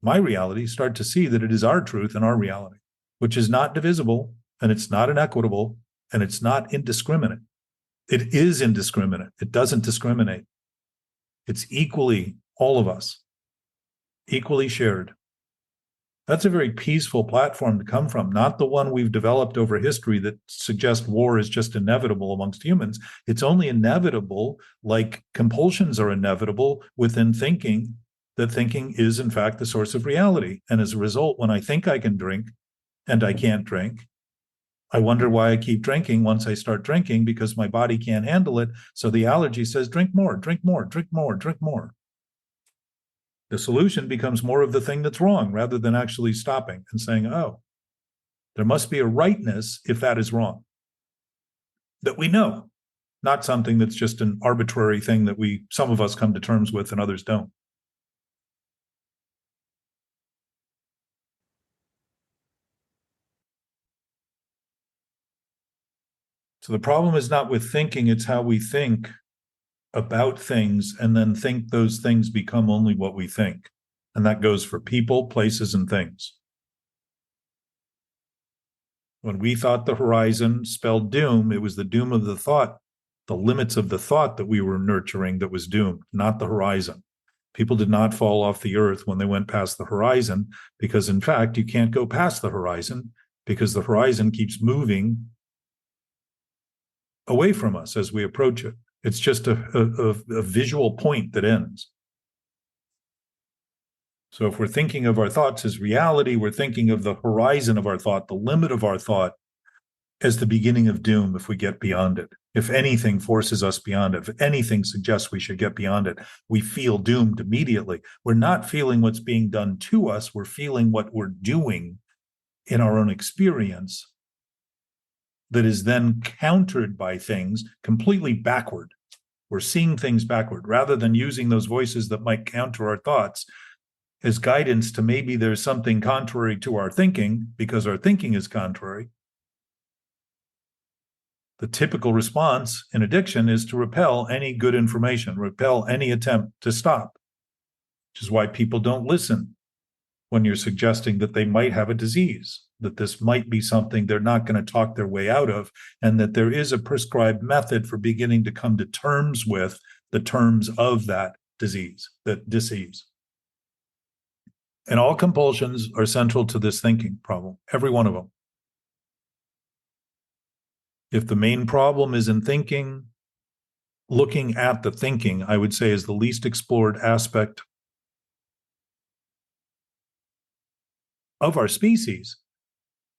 my reality. Start to see that it is our truth and our reality, which is not divisible, and it's not inequitable, and it's not indiscriminate. It is indiscriminate. It doesn't discriminate. It's equally all of us, equally shared. That's a very peaceful platform to come from, not the one we've developed over history that suggests war is just inevitable amongst humans. It's only inevitable, like compulsions are inevitable within thinking, that thinking is in fact the source of reality. And as a result, when I think I can drink and I can't drink, I wonder why I keep drinking once I start drinking, because my body can't handle it. So the allergy says, drink more, drink more, drink more, drink more. The solution becomes more of the thing that's wrong rather than actually stopping and saying, oh, there must be a rightness if that is wrong. That we know, not something that's just an arbitrary thing that some of us come to terms with and others don't. So the problem is not with thinking, it's how we think about things and then think those things become only what we think. And that goes for people, places, and things. When we thought the horizon spelled doom, it was the doom of the thought, the limits of the thought that we were nurturing that was doomed, not the horizon. People did not fall off the earth when they went past the horizon, because in fact, you can't go past the horizon because the horizon keeps moving away from us as we approach it. It's just a visual point that ends. So if we're thinking of our thoughts as reality, we're thinking of the horizon of our thought, the limit of our thought, as the beginning of doom if we get beyond it. If anything forces us beyond it, if anything suggests we should get beyond it, we feel doomed immediately. We're not feeling what's being done to us, we're feeling what we're doing in our own experience that is then countered by things completely backward. We're seeing things backward rather than using those voices that might counter our thoughts as guidance to maybe there's something contrary to our thinking because our thinking is contrary. The typical response in addiction is to repel any good information, repel any attempt to stop, which is why people don't listen when you're suggesting that they might have a disease, that this might be something they're not going to talk their way out of, and that there is a prescribed method for beginning to come to terms with the terms of that disease, that disease. And all compulsions are central to this thinking problem, every one of them. If the main problem is in thinking, looking at the thinking, I would say, is the least explored aspect of our species.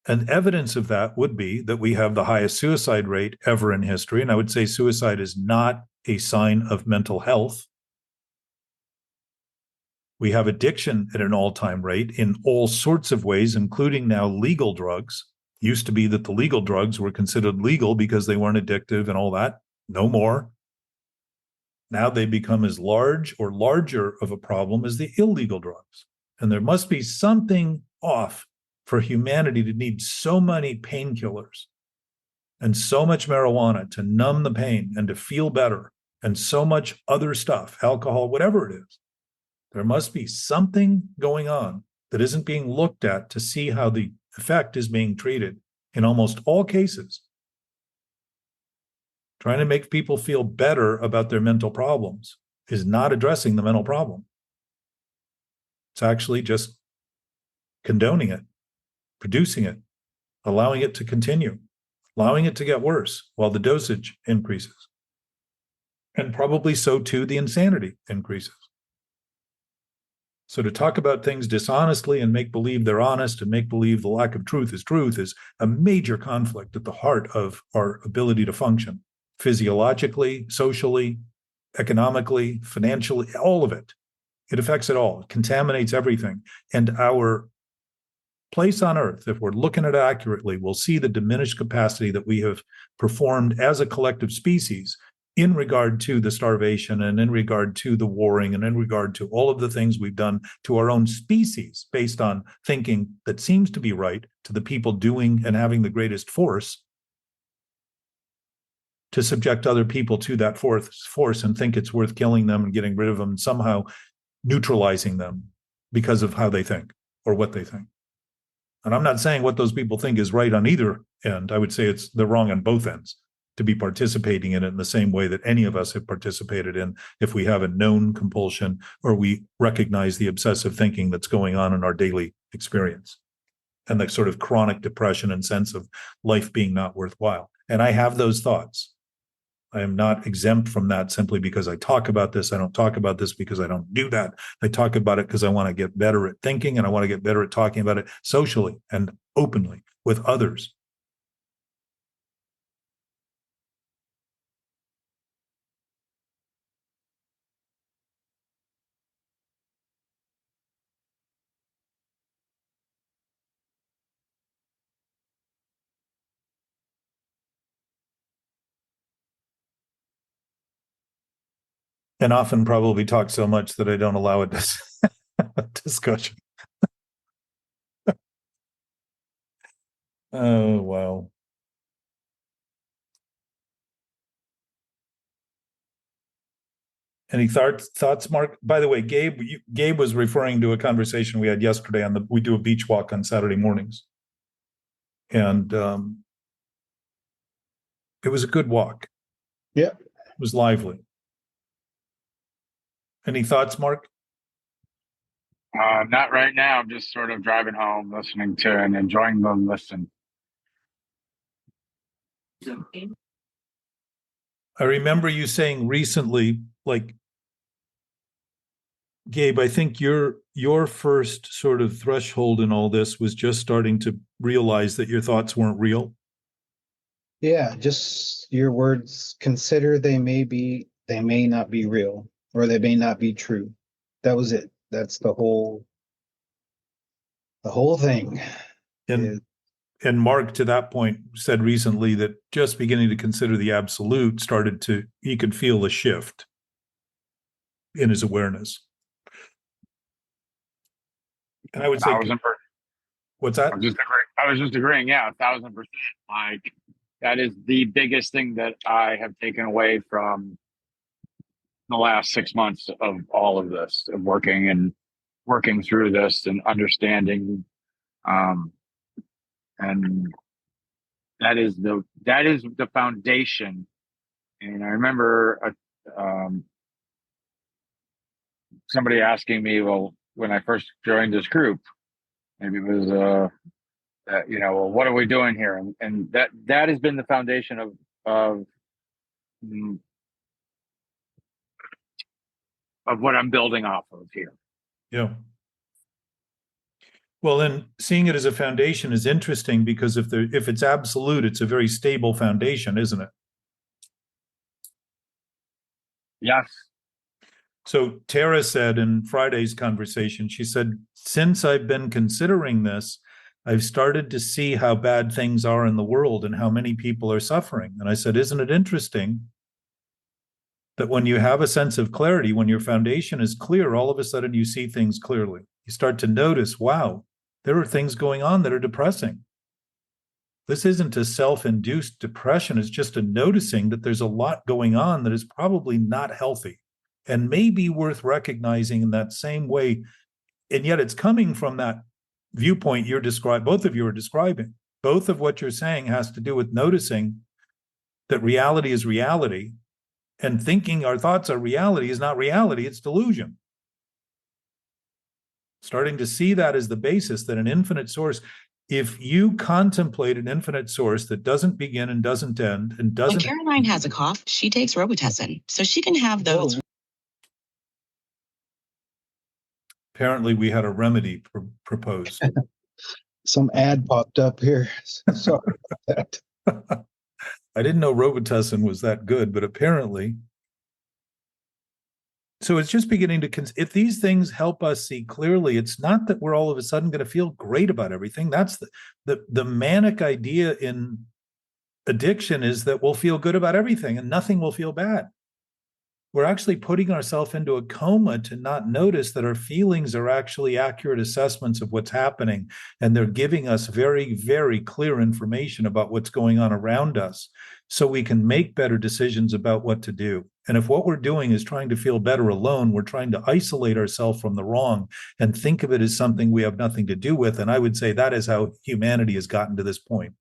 And evidence of that would be that we have the highest suicide rate ever in history. And I would say suicide is not a sign of mental health. We have addiction at an all-time rate in all sorts of ways, including now legal drugs. Used to be that the legal drugs were considered legal because they weren't addictive and all that. No more. Now they become as large or larger of a problem as the illegal drugs. And there must be something off for humanity to need so many painkillers and so much marijuana to numb the pain and to feel better and so much other stuff, alcohol, whatever it is. There must be something going on that isn't being looked at to see how the effect is being treated in almost all cases. Trying to make people feel better about their mental problems is not addressing the mental problem. It's actually just condoning it, producing it, allowing it to continue, allowing it to get worse while the dosage increases. And probably so too the insanity increases. So to talk about things dishonestly and make believe they're honest and make believe the lack of truth is a major conflict at the heart of our ability to function physiologically, socially, economically, financially, all of it. It affects it all. It contaminates everything. And our place on earth, if we're looking at it accurately, we'll see the diminished capacity that we have performed as a collective species in regard to the starvation and in regard to the warring and in regard to all of the things we've done to our own species based on thinking that seems to be right to the people doing and having the greatest force to subject other people to that force and think it's worth killing them and getting rid of them and somehow neutralizing them because of how they think or what they think. And I'm not saying what those people think is right on either end. I would say they're wrong on both ends to be participating in it in the same way that any of us have participated in if we have a known compulsion or we recognize the obsessive thinking that's going on in our daily experience and the sort of chronic depression and sense of life being not worthwhile. And I have those thoughts. I am not exempt from that simply because I talk about this. I don't talk about this because I don't do that. I talk about it because I want to get better at thinking and I want to get better at talking about it socially and openly with others. And often probably talk so much that I don't allow a discussion. Oh, wow. Any thoughts, Mark? By the way, Gabe was referring to a conversation we had yesterday we do a beach walk on Saturday mornings. And it was a good walk. Yeah. It was lively. Any thoughts, Mark? Not right now. I'm just sort of driving home, listening to and enjoying the listen. I remember you saying recently, like, Gabe, I think your first sort of threshold in all this was just starting to realize that your thoughts weren't real. Yeah, just your words, consider they may not be real, or they may not be true. That was it. That's the whole thing. And Mark, to that point, said recently that just beginning to consider the absolute he could feel a shift in his awareness. And I would say, what's that? I was just agreeing. Yeah, 1,000%. Like, that is the biggest thing that I have taken away from the last 6 months of all of this, of working through this and understanding. And that is the foundation. And I remember somebody asking me, well, when I first joined this group, maybe it was well, what are we doing here? And that has been the foundation of what I'm building off of here. Yeah. Well, then seeing it as a foundation is interesting because if it's absolute, it's a very stable foundation, isn't it? Yes. So Tara said in Friday's conversation, she said, since I've been considering this, I've started to see how bad things are in the world and how many people are suffering. And I said, isn't it interesting that when you have a sense of clarity, when your foundation is clear, all of a sudden you see things clearly. You start to notice, wow, there are things going on that are depressing. This isn't a self-induced depression. It's just a noticing that there's a lot going on that is probably not healthy and may be worth recognizing in that same way. And yet it's coming from that viewpoint both of you are describing. Both of what you're saying has to do with noticing that reality is reality, and thinking our thoughts are reality is not reality, it's delusion. Starting to see that as the basis, that an infinite source, if you contemplate an infinite source that doesn't begin and doesn't end and doesn't... When Caroline has a cough, she takes Robitussin, so she can have those... Apparently we had a remedy proposed. Some ad popped up here. Sorry about that. I didn't know Robitussin was that good, but apparently... So it's just beginning to, if these things help us see clearly, it's not that we're all of a sudden going to feel great about everything. That's the manic idea in addiction, is that we'll feel good about everything and nothing will feel bad. We're actually putting ourselves into a coma to not notice that our feelings are actually accurate assessments of what's happening. And they're giving us very, very clear information about what's going on around us so we can make better decisions about what to do. And if what we're doing is trying to feel better alone, we're trying to isolate ourselves from the wrong and think of it as something we have nothing to do with. And I would say that is how humanity has gotten to this point.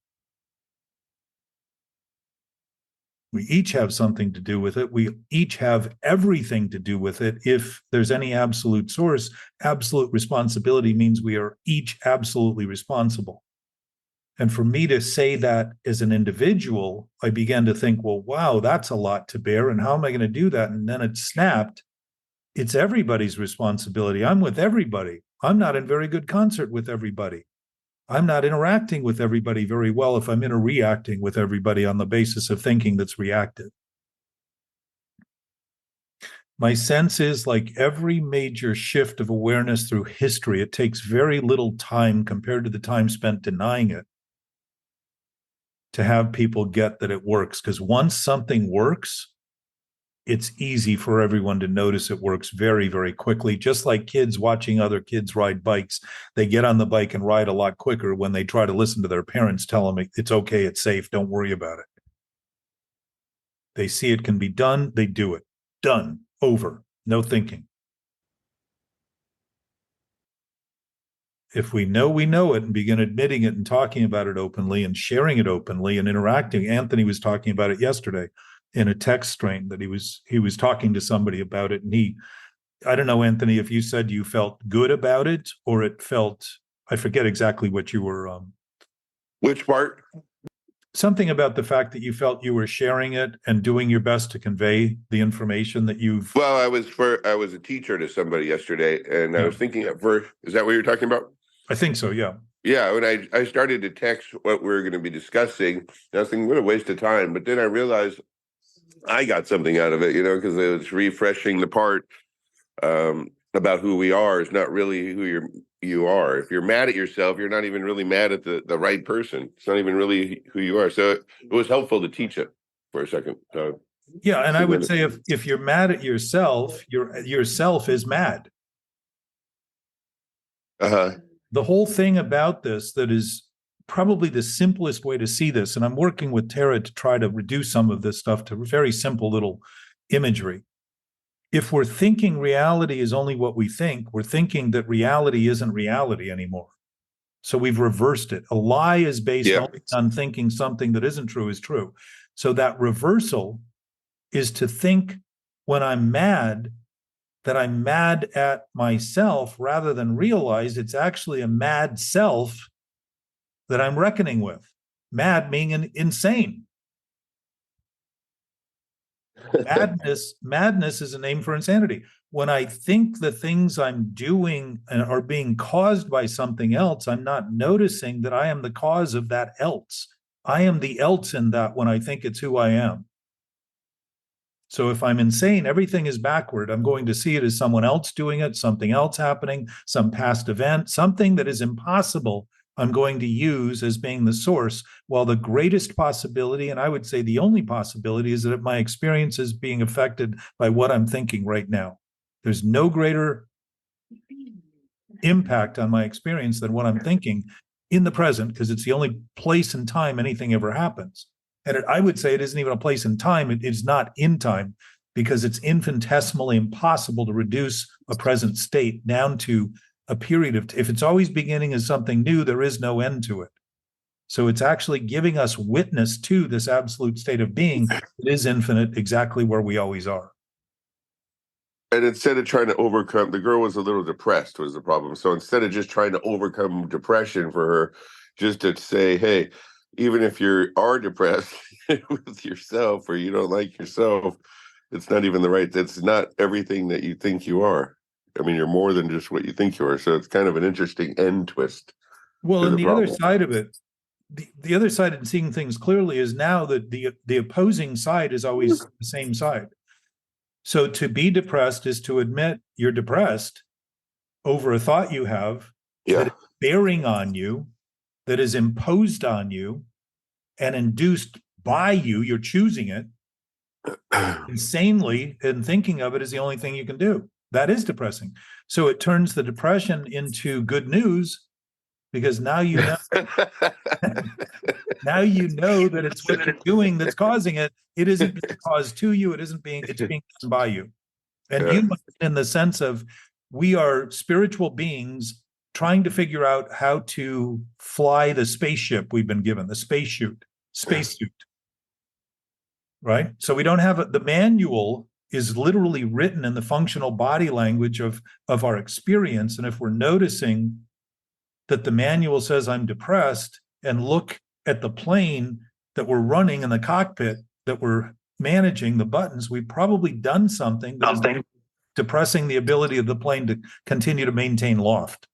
We each have something to do with it. We each have everything to do with it. If there's any absolute source, absolute responsibility means we are each absolutely responsible. And for me to say that as an individual, I began to think, well, wow, that's a lot to bear. And how am I going to do that? And then it snapped. It's everybody's responsibility. I'm with everybody. I'm not in very good concert with everybody. I'm not interacting with everybody very well if I'm interreacting with everybody on the basis of thinking that's reactive. My sense is, like every major shift of awareness through history, it takes very little time compared to the time spent denying it to have people get that it works. Because once something works, it's easy for everyone to notice it works very, very quickly. Just like kids watching other kids ride bikes, they get on the bike and ride a lot quicker when they try to listen to their parents tell them it's okay, it's safe, don't worry about it. They see it can be done, they do it. Done. over, no thinking. If we know it and begin admitting it and talking about it openly and sharing it openly and interacting, Anthony was talking about it yesterday in a text string that he was talking to somebody about it. And I don't know, Anthony, if you said you felt good about it or it felt, I forget exactly what you were. Which part? Something about the fact that you felt you were sharing it and doing your best to convey the information that you've. Well, I was a teacher to somebody yesterday, and I was thinking at first, is that what you're talking about? I think so, yeah. Yeah, when I started to text what we were going to be discussing, I was thinking, what a waste of time. But then I realized I got something out of it, because it was refreshing the part about who we are is not really who you are. If you're mad at yourself, you're not even really mad at the right person. It's not even really who you are. So it was helpful to teach it for a second. Yeah, and I would say if you're mad at yourself, yourself is mad. The whole thing about this that is probably the simplest way to see this, and I'm working with Tara to try to reduce some of this stuff to very simple little imagery. If we're thinking reality is only what we think, we're thinking that reality isn't reality anymore. So we've reversed it. A lie is based only on thinking something that isn't true is true. So that reversal is to think when I'm mad, that I'm mad at myself rather than realize it's actually a mad self that I'm reckoning with. Mad meaning insane. Madness is a name for insanity. When I think the things I'm doing are being caused by something else, I'm not noticing that I am the cause of that else. I am the else in that when I think it's who I am. So if I'm insane, everything is backward. I'm going to see it as someone else doing it, something else happening, some past event, something that is impossible. I'm going to use as being the source, while the greatest possibility, and I would say the only possibility, is that my experience is being affected by what I'm thinking right now. There's no greater impact on my experience than what I'm thinking in the present, because it's the only place and time anything ever happens. And I would say it isn't even a place in time. It is not in time, because it's infinitesimally impossible to reduce a present state down to a period of, if it's always beginning as something new, there is no end to it. So it's actually giving us witness to this absolute state of being that is infinite, exactly where we always are. And instead of trying to overcome, the girl was a little depressed was the problem. So instead of just trying to overcome depression for her, just to say, hey, even if you are depressed with yourself or you don't like yourself, it's not even that's not everything that you think you are. I mean, you're more than just what you think you are. So it's kind of an interesting end twist. Well, and the other side of it, the other side in seeing things clearly is now that the opposing side is always the same side. So to be depressed is to admit you're depressed over a thought you have that is bearing on you, that is imposed on you and induced by you. You're choosing it insanely, and thinking of it is the only thing you can do. That is depressing. So it turns the depression into good news, because now you know now you know that it's what you're doing that's causing it. It isn't being caused to you. It's being done by you. And you, in the sense of, we are spiritual beings trying to figure out how to fly the spaceship we've been given, the spacesuit, right? So we don't have the manual is literally written in the functional body language of our experience. And if we're noticing that the manual says I'm depressed, and look at the plane that we're running in the cockpit that we're managing the buttons, we've probably done something that is depressing the ability of the plane to continue to maintain loft.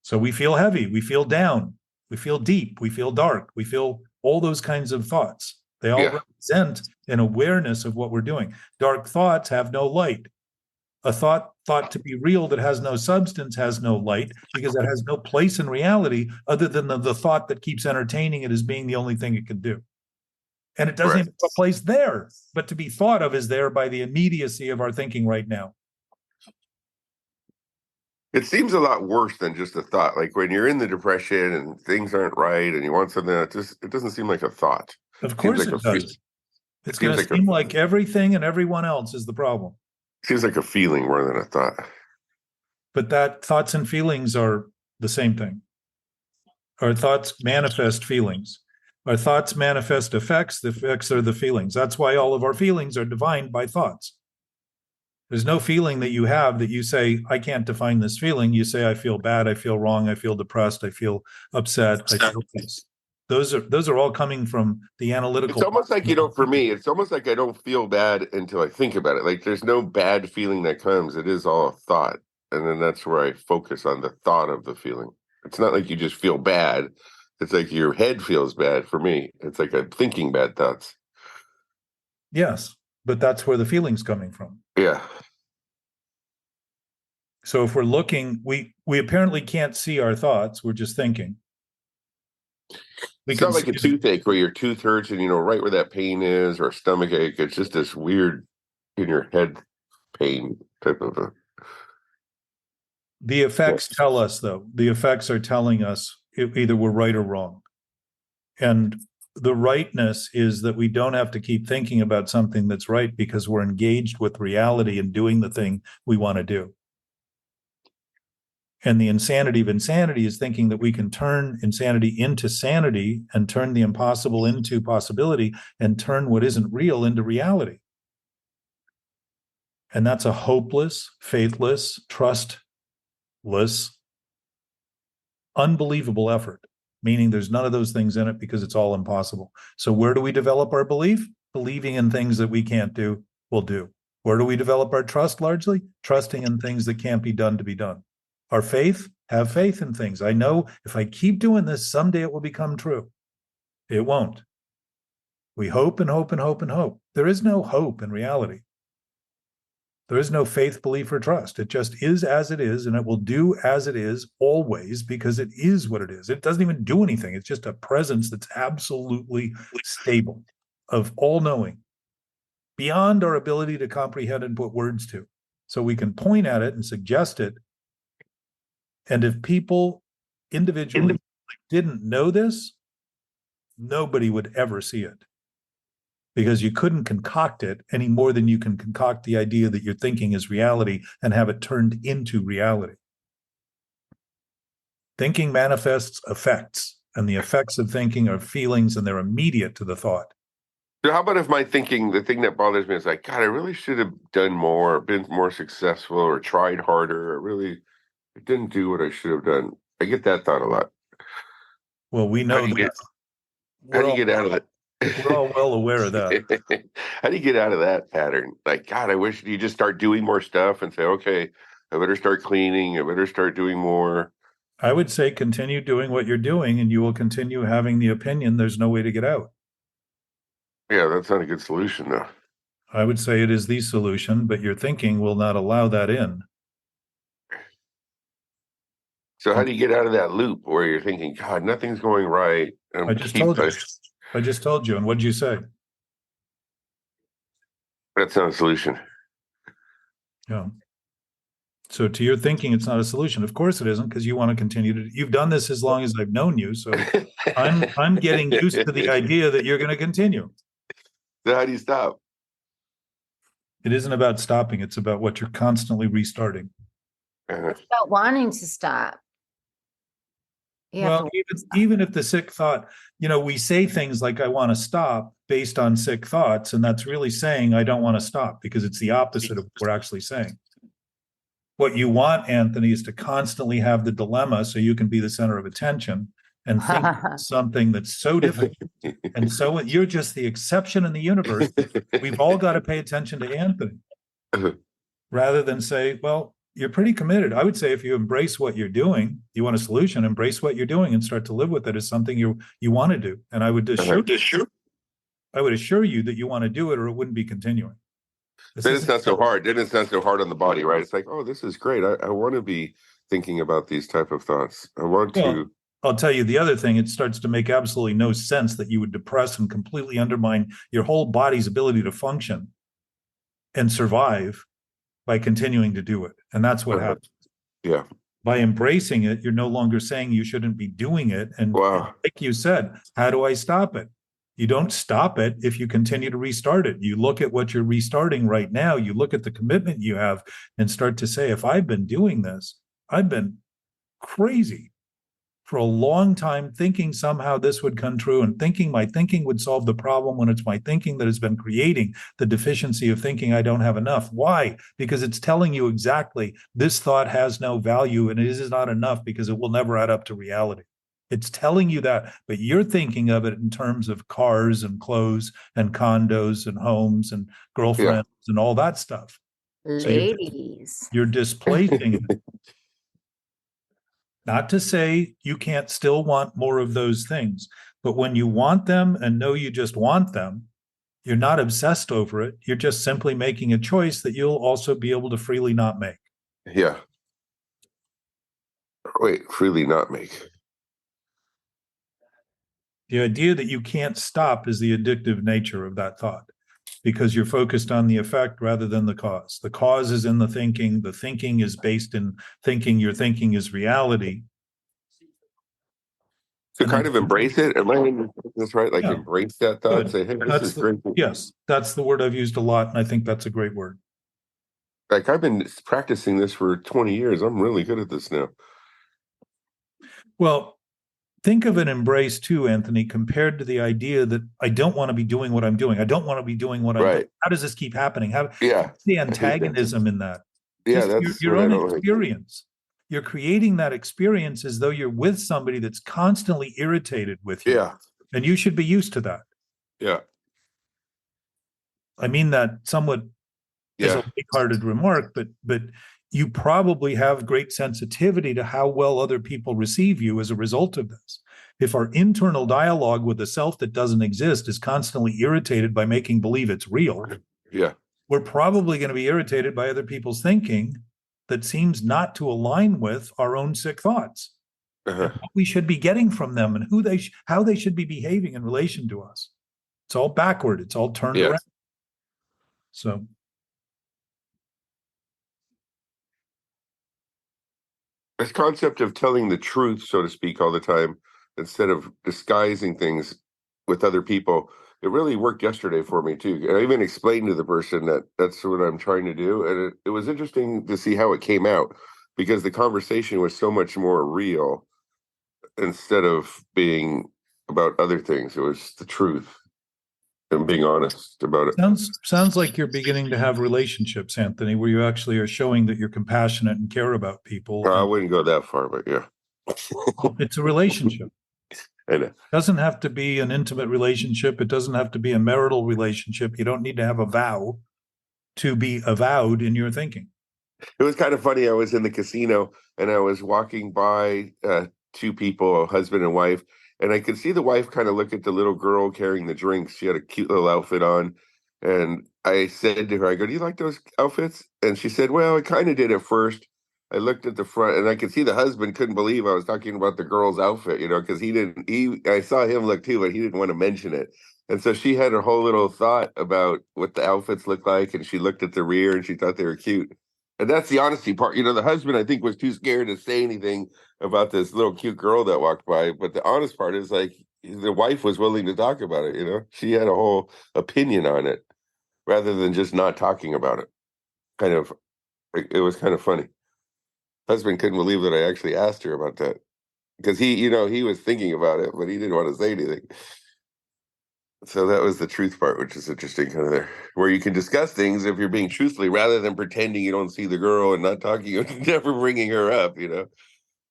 So we feel heavy, we feel down, we feel deep, we feel dark, we feel all those kinds of thoughts. They all represent an awareness of what we're doing. Dark thoughts have no light. A thought thought to be real that has no substance has no light, because it has no place in reality other than the thought that keeps entertaining it as being the only thing it can do. And it doesn't even have a place there, but to be thought of is there by the immediacy of our thinking right now. It seems a lot worse than just a thought. Like when you're in the depression and things aren't right and you want something, it doesn't seem like a thought. Of course it does. It's going to seem like everything and everyone else is the problem. Seems like a feeling more than a thought. But that thoughts and feelings are the same thing. Our thoughts manifest feelings. Our thoughts manifest effects. The effects are the feelings. That's why all of our feelings are defined by thoughts. There's no feeling that you have that you say, I can't define this feeling. You say, I feel bad, I feel wrong, I feel depressed, I feel upset, I feel this. Those are all coming from the analytical. It's almost like, for me, it's almost like I don't feel bad until I think about it. Like there's no bad feeling that comes. It is all a thought. And then that's where I focus on the thought of the feeling. It's not like you just feel bad. It's like your head feels bad for me. It's like I'm thinking bad thoughts. Yes, but that's where the feeling's coming from. Yeah. So if we're looking, we apparently can't see our thoughts. We're just thinking. It's not like a toothache where your tooth hurts and right where that pain is, or a stomach ache. It's just this weird in your head pain type of a. The effects tell us, though. The effects are telling us either we're right or wrong. And the rightness is that we don't have to keep thinking about something that's right because we're engaged with reality and doing the thing we want to do. And the insanity of insanity is thinking that we can turn insanity into sanity and turn the impossible into possibility and turn what isn't real into reality. And that's a hopeless, faithless, trustless, unbelievable effort, meaning there's none of those things in it because it's all impossible. So where do we develop our belief? Believing in things that we can't do, will do. Where do we develop our trust largely? Trusting in things that can't be done to be done. Our faith, have faith in things. I know if I keep doing this, someday it will become true. It won't. We hope and hope and hope and hope. There is no hope in reality. There is no faith, belief, or trust. It just is as it is, and it will do as it is always because it is what it is. It doesn't even do anything. It's just a presence that's absolutely stable, of all knowing, beyond our ability to comprehend and put words to. So we can point at it and suggest it. And if people individually didn't know this, nobody would ever see it. Because you couldn't concoct it any more than you can concoct the idea that you're thinking is reality and have it turned into reality. Thinking manifests effects, and the effects of thinking are feelings, and they're immediate to the thought. So how about if my thinking, the thing that bothers me is like, God, I really should have done more, been more successful, or tried harder, or I didn't do what I should have done. I get that thought a lot. Well, we know that. How do you get out of it? We're all well aware of that. How do you get out of that pattern? Like, God, I wish you just start doing more stuff and say, okay, I better start cleaning. I better start doing more. I would say continue doing what you're doing, and you will continue having the opinion there's no way to get out. Yeah, that's not a good solution, though. I would say it is the solution, but your thinking will not allow that in. So how do you get out of that loop where you're thinking, God, nothing's going right? I just told you. And what did you say? That's not a solution. Yeah. So to your thinking, it's not a solution. Of course it isn't, because you want to continue to. You've done this as long as I've known you, so I'm getting used to the idea that you're going to continue. So how do you stop? It isn't about stopping. It's about what you're constantly restarting. It's about wanting to stop. Well, even if the sick thought, we say things like, I want to stop based on sick thoughts. And that's really saying, I don't want to stop, because it's the opposite of what we're actually saying. What you want, Anthony, is to constantly have the dilemma so you can be the center of attention and think something that's so difficult. And so you're just the exception in the universe. We've all got to pay attention to Anthony rather than say, well, you're pretty committed. I would say if you embrace what you're doing, you want a solution, embrace what you're doing and start to live with it as something you want to do. And I would assure you that you want to do it, or it wouldn't be continuing. Then it's not so hard. Then it's not so hard on the body, right? It's like, oh, this is great. I want to be thinking about these type of thoughts. I want to. I'll tell you the other thing. It starts to make absolutely no sense that you would depress and completely undermine your whole body's ability to function and survive by continuing to do it. And that's what happens. Yeah. By embracing it, you're no longer saying you shouldn't be doing it. And wow. Like you said, how do I stop it? You don't stop it if you continue to restart it. You look at what you're restarting right now, you look at the commitment you have and start to say, if I've been doing this, I've been crazy for a long time thinking somehow this would come true and thinking my thinking would solve the problem when it's my thinking that has been creating the deficiency of thinking I don't have enough. Why? Because it's telling you exactly this thought has no value and it is not enough because it will never add up to reality. It's telling you that, but you're thinking of it in terms of cars and clothes and condos and homes and girlfriends and all that stuff. So Ladies. you're displacing it. Not to say you can't still want more of those things, but when you want them and know you just want them, you're not obsessed over it. You're just simply making a choice that you'll also be able to freely not make. Yeah. Wait, freely not make. The idea that you can't stop is the addictive nature of that thought because you're focused on the effect rather than the cause. The cause is in the thinking. The thinking is based in thinking. Your thinking is reality. So kind of embrace it. Am I in this right? Like embrace that thought. Good. Say, hey, this is great. Yes, that's the word I've used a lot, and I think that's a great word. Like I've been practicing this for 20 years. I'm really good at this now. Well, think of an embrace too, Anthony, compared to the idea that I don't want to be doing what I'm doing. I don't want to be doing what I'm doing. How does this keep happening? What's the antagonism in that? Yeah, just that's your own experience. You're creating that experience as though you're with somebody that's constantly irritated with you. Yeah. And you should be used to that. Yeah. I mean that somewhat as a lighthearted remark, but you probably have great sensitivity to how well other people receive you as a result of this. If our internal dialogue with the self that doesn't exist is constantly irritated by making believe it's real, we're probably going to be irritated by other people's thinking that seems not to align with our own sick thoughts. And what we should be getting from them and how they should be behaving in relation to us. It's all backward. It's all turned around. So this concept of telling the truth, so to speak, all the time, instead of disguising things with other people, it really worked yesterday for me too. And I even explained to the person that that's what I'm trying to do. And it was interesting to see how it came out because the conversation was so much more real instead of being about other things. It was the truth and being honest about it. Sounds like you're beginning to have relationships, Anthony, where you actually are showing that you're compassionate and care about people. I wouldn't go that far, but yeah. It's a relationship. It doesn't have to be an intimate relationship. It doesn't have to be a marital relationship. You don't need to have a vow to be avowed in your thinking. It was kind of funny. I was in the casino and I was walking by two people, a husband and wife, and I could see the wife kind of look at the little girl carrying the drinks. She had a cute little outfit on. And I said to her, I go, do you like those outfits? And she said, well, I kind of did at first. I looked at the front and I could see the husband couldn't believe I was talking about the girl's outfit, because I saw him look too, but he didn't want to mention it. And so she had her whole little thought about what the outfits looked like. And she looked at the rear and she thought they were cute. And that's the honesty part. The husband, I think, was too scared to say anything about this little cute girl that walked by. But the honest part is like the wife was willing to talk about it. She had a whole opinion on it rather than just not talking about it. It was kind of funny. Husband couldn't believe that I actually asked her about that because he was thinking about it, but he didn't want to say anything. So that was the truth part, which is interesting, kind of there, where you can discuss things if you're being truthfully rather than pretending you don't see the girl and not talking, never bringing her up,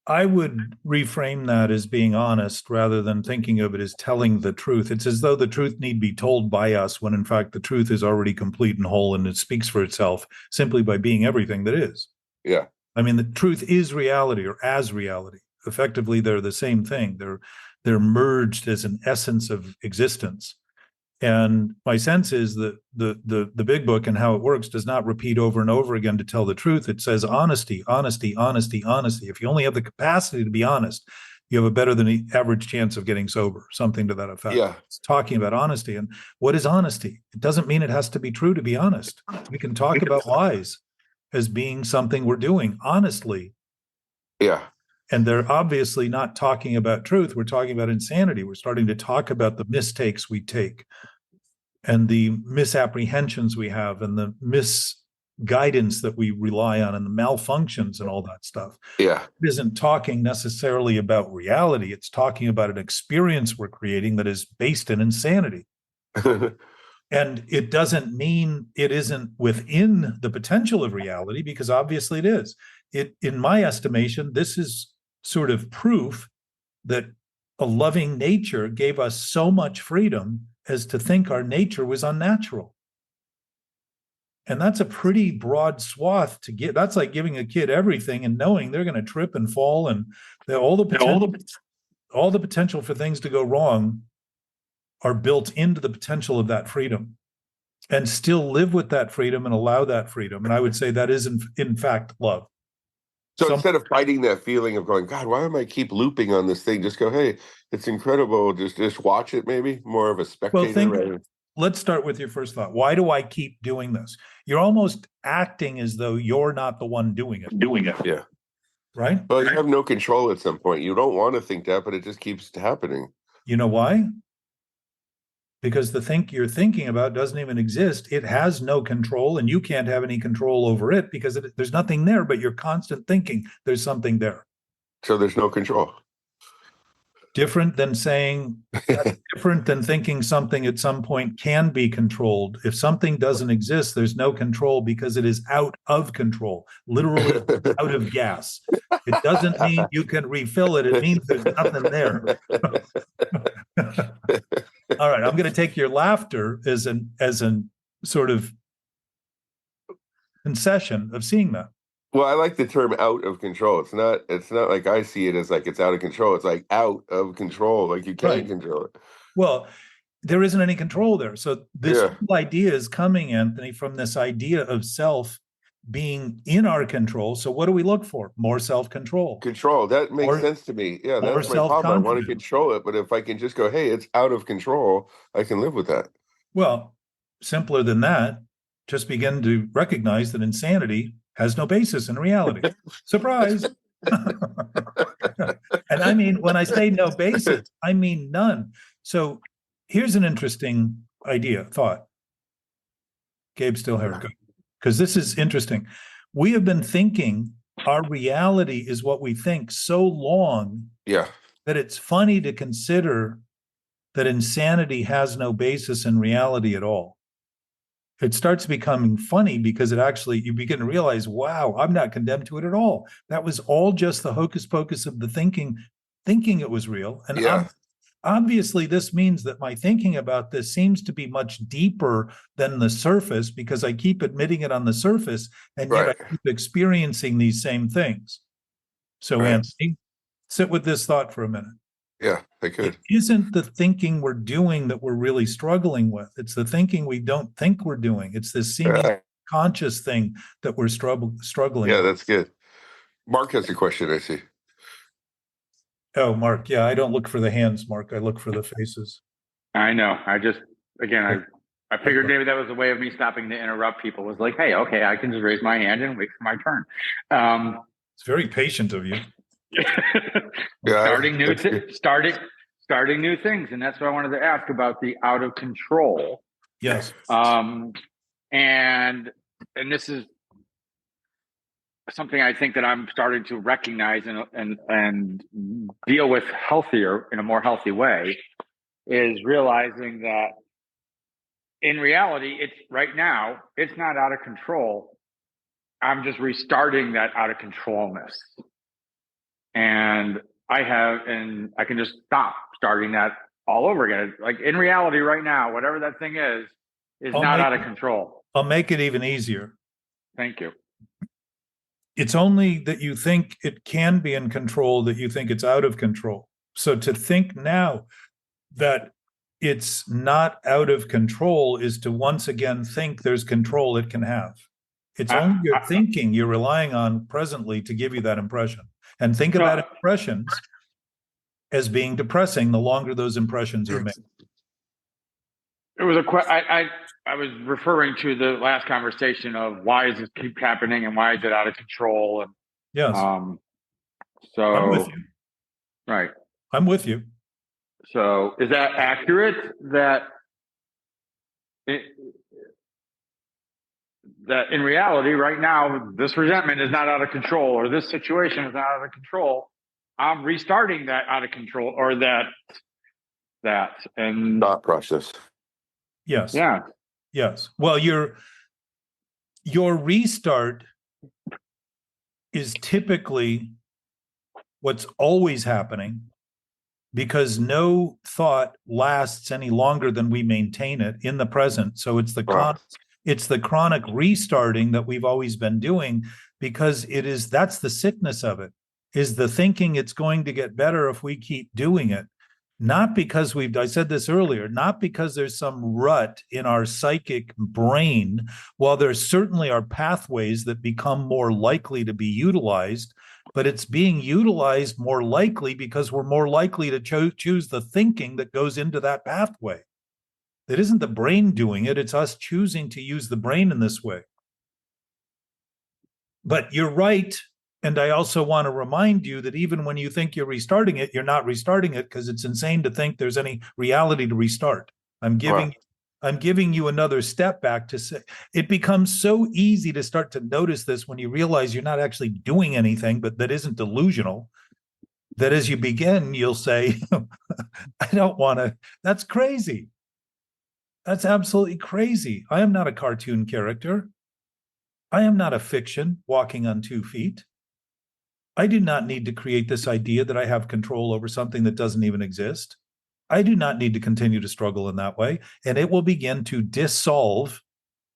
I would reframe that as being honest rather than thinking of it as telling the truth. It's as though the truth need be told by us when in fact the truth is already complete and whole and it speaks for itself simply by being everything that is. Yeah. I mean, the truth is reality or as reality. Effectively, they're the same thing. They're merged as an essence of existence. And my sense is that the big book and how it works does not repeat over and over again to tell the truth. It says honesty, honesty, honesty, honesty. If you only have the capacity to be honest, you have a better than average chance of getting sober, something to that effect. Yeah. It's talking about honesty. And what is honesty? It doesn't mean it has to be true to be honest. We can talk about lies as being something we're doing honestly. Yeah. And they're obviously not talking about truth. We're talking about insanity. We're starting to talk about the mistakes we take and the misapprehensions we have and the misguidance that we rely on and the malfunctions and all that stuff. Yeah. It isn't talking necessarily about reality. It's talking about an experience we're creating that is based in insanity. And it doesn't mean it isn't within the potential of reality, because obviously it is. In my estimation, this is sort of proof that a loving nature gave us so much freedom as to think our nature was unnatural. And that's a pretty broad swath to get. That's like giving a kid everything and knowing they're going to trip and fall, and all the potential for things to go wrong are built into the potential of that freedom, and still live with that freedom and allow that freedom. And I would say that is in fact love. So instead of fighting that feeling of going, God, why am I keep looping on this thing? Just go, hey, it's incredible. Just watch it. Maybe more of a spectator. Let's start with your first thought. Why do I keep doing this? You're almost acting as though you're not the one doing it. Yeah. Right? Well, you have no control at some point. You don't want to think that, but it just keeps happening. You know why? Because the think you're thinking about doesn't even exist. It has no control, and you can't have any control over it because there's nothing there but your constant thinking there's something there. So there's no control. Different than saying, different than thinking something at some point can be controlled. If something doesn't exist, there's no control because it is out of control, literally out of gas. It doesn't mean you can refill it. It means there's nothing there. All right, I'm going to take your laughter as an sort of concession of seeing that. Well, I like the term "out of control." It's not like I see it as like it's out of control. It's like out of control, like you can't control it. Well, there isn't any control there. So this whole idea is coming, Anthony, from this idea of self being in our control. So what do we look for? More self-control. Control. That makes sense to me. Yeah, that's my problem. I want to control it, but if I can just go, hey, it's out of control, I can live with that. Well, simpler than that, just begin to recognize that insanity has no basis in reality. Surprise. And I mean, when I say no basis, I mean none. So here's an interesting thought. Gabe's still here, because this is interesting. We have been thinking our reality is what we think so long that it's funny to consider that insanity has no basis in reality at all. It starts becoming funny because you begin to realize, wow, I'm not condemned to it at all. That was all just the hocus pocus of the thinking it was real. And obviously this means that my thinking about this seems to be much deeper than the surface, because I keep admitting it on the surface, and yet I keep experiencing these same things. So Anthony, sit with this thought for a minute. Yeah, I could. It isn't the thinking we're doing that we're really struggling with. It's the thinking we don't think we're doing. It's this seeming conscious thing that we're struggling Yeah, with. that's good. Mark has a question, I see. Oh, Mark. Yeah, I don't look for the hands, Mark. I look for the faces. I know. I figured maybe that was a way of me stopping to interrupt people. Was like, hey, okay, I can just raise my hand and wait for my turn. It's very patient of you. Starting new things, and that's what I wanted to ask about the out of control. Yes. And this is something I think that I'm starting to recognize and deal with in a more healthy way, is realizing that in reality, it's right now, it's not out of control. I'm just restarting that out of controlness. And I can just stop starting that all over again. Like in reality right now, whatever that thing is not out of control. I'll make it even easier. Thank you. It's only that you think it can be in control that you think it's out of control. So to think now that it's not out of control is to once again think there's control it can have. It's only your thinking you're relying on presently to give you that impression. And think about impressions as being depressing the longer those impressions are made. It was I was referring to the last conversation of why does this keep happening and why is it out of control? And yes. I'm with So, you. right. I'm with you. So is that accurate that that in reality right now, this resentment is not out of control or this situation is not out of control? I'm restarting that out of control or that and Thought process. Yes. yeah. Yes. Well, your restart is typically what's always happening because no thought lasts any longer than we maintain it in the present. So it's the chronic restarting that we've always been doing because that's the sickness of it, is the thinking it's going to get better if we keep doing it. Not because I said this earlier, not because there's some rut in our psychic brain. While there certainly are pathways that become more likely to be utilized, but it's being utilized more likely because we're more likely to choose the thinking that goes into that pathway. It isn't the brain doing it, it's us choosing to use the brain in this way. But you're right. And I also want to remind you that even when you think you're restarting it, you're not restarting it because it's insane to think there's any reality to restart. I'm giving you another step back to say it becomes so easy to start to notice this when you realize you're not actually doing anything, but that isn't delusional. That as you begin, you'll say, I don't want to, that's crazy. That's absolutely crazy. I am not a cartoon character. I am not a fiction walking on 2 feet. I do not need to create this idea that I have control over something that doesn't even exist. I do not need to continue to struggle in that way. And it will begin to dissolve,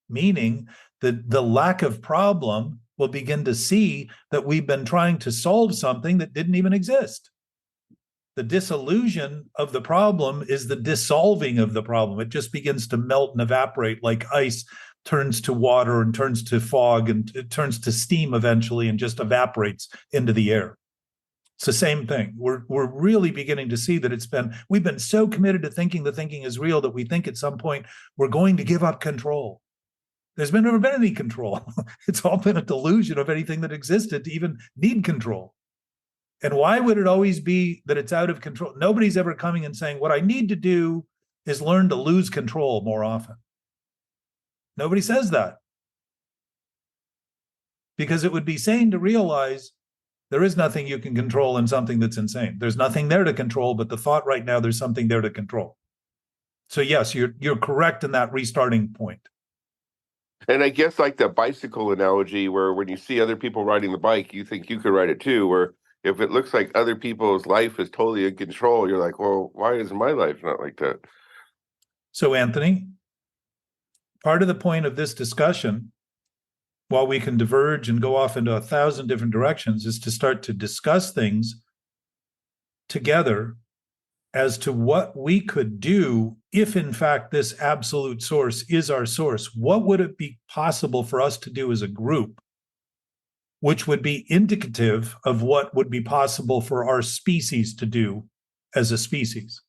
meaning that the lack of problem will begin to see that we've been trying to solve something that didn't even exist. The disillusion of the problem is the dissolving of the problem. It just begins to melt and evaporate like ice turns to water and turns to fog and it turns to steam eventually and just evaporates into the air. It's the same thing. We're really beginning to see that we've been so committed to thinking the thinking is real that we think at some point we're going to give up control. There's never been any control. It's all been a delusion of anything that existed to even need control. And why would it always be that it's out of control? Nobody's ever coming and saying, what I need to do is learn to lose control more often. Nobody says that. Because it would be sane to realize there is nothing you can control in something that's insane. There's nothing there to control, but the thought right now, there's something there to control. So yes, you're correct in that restarting point. And I guess like the bicycle analogy where when you see other people riding the bike, you think you could ride it too, where if it looks like other people's life is totally in control, you're like, well, why is my life not like that? So Anthony, part of the point of this discussion, while we can diverge and go off into 1,000 different directions, is to start to discuss things together as to what we could do if, in fact, this absolute source is our source. What would it be possible for us to do as a group, which would be indicative of what would be possible for our species to do as a species?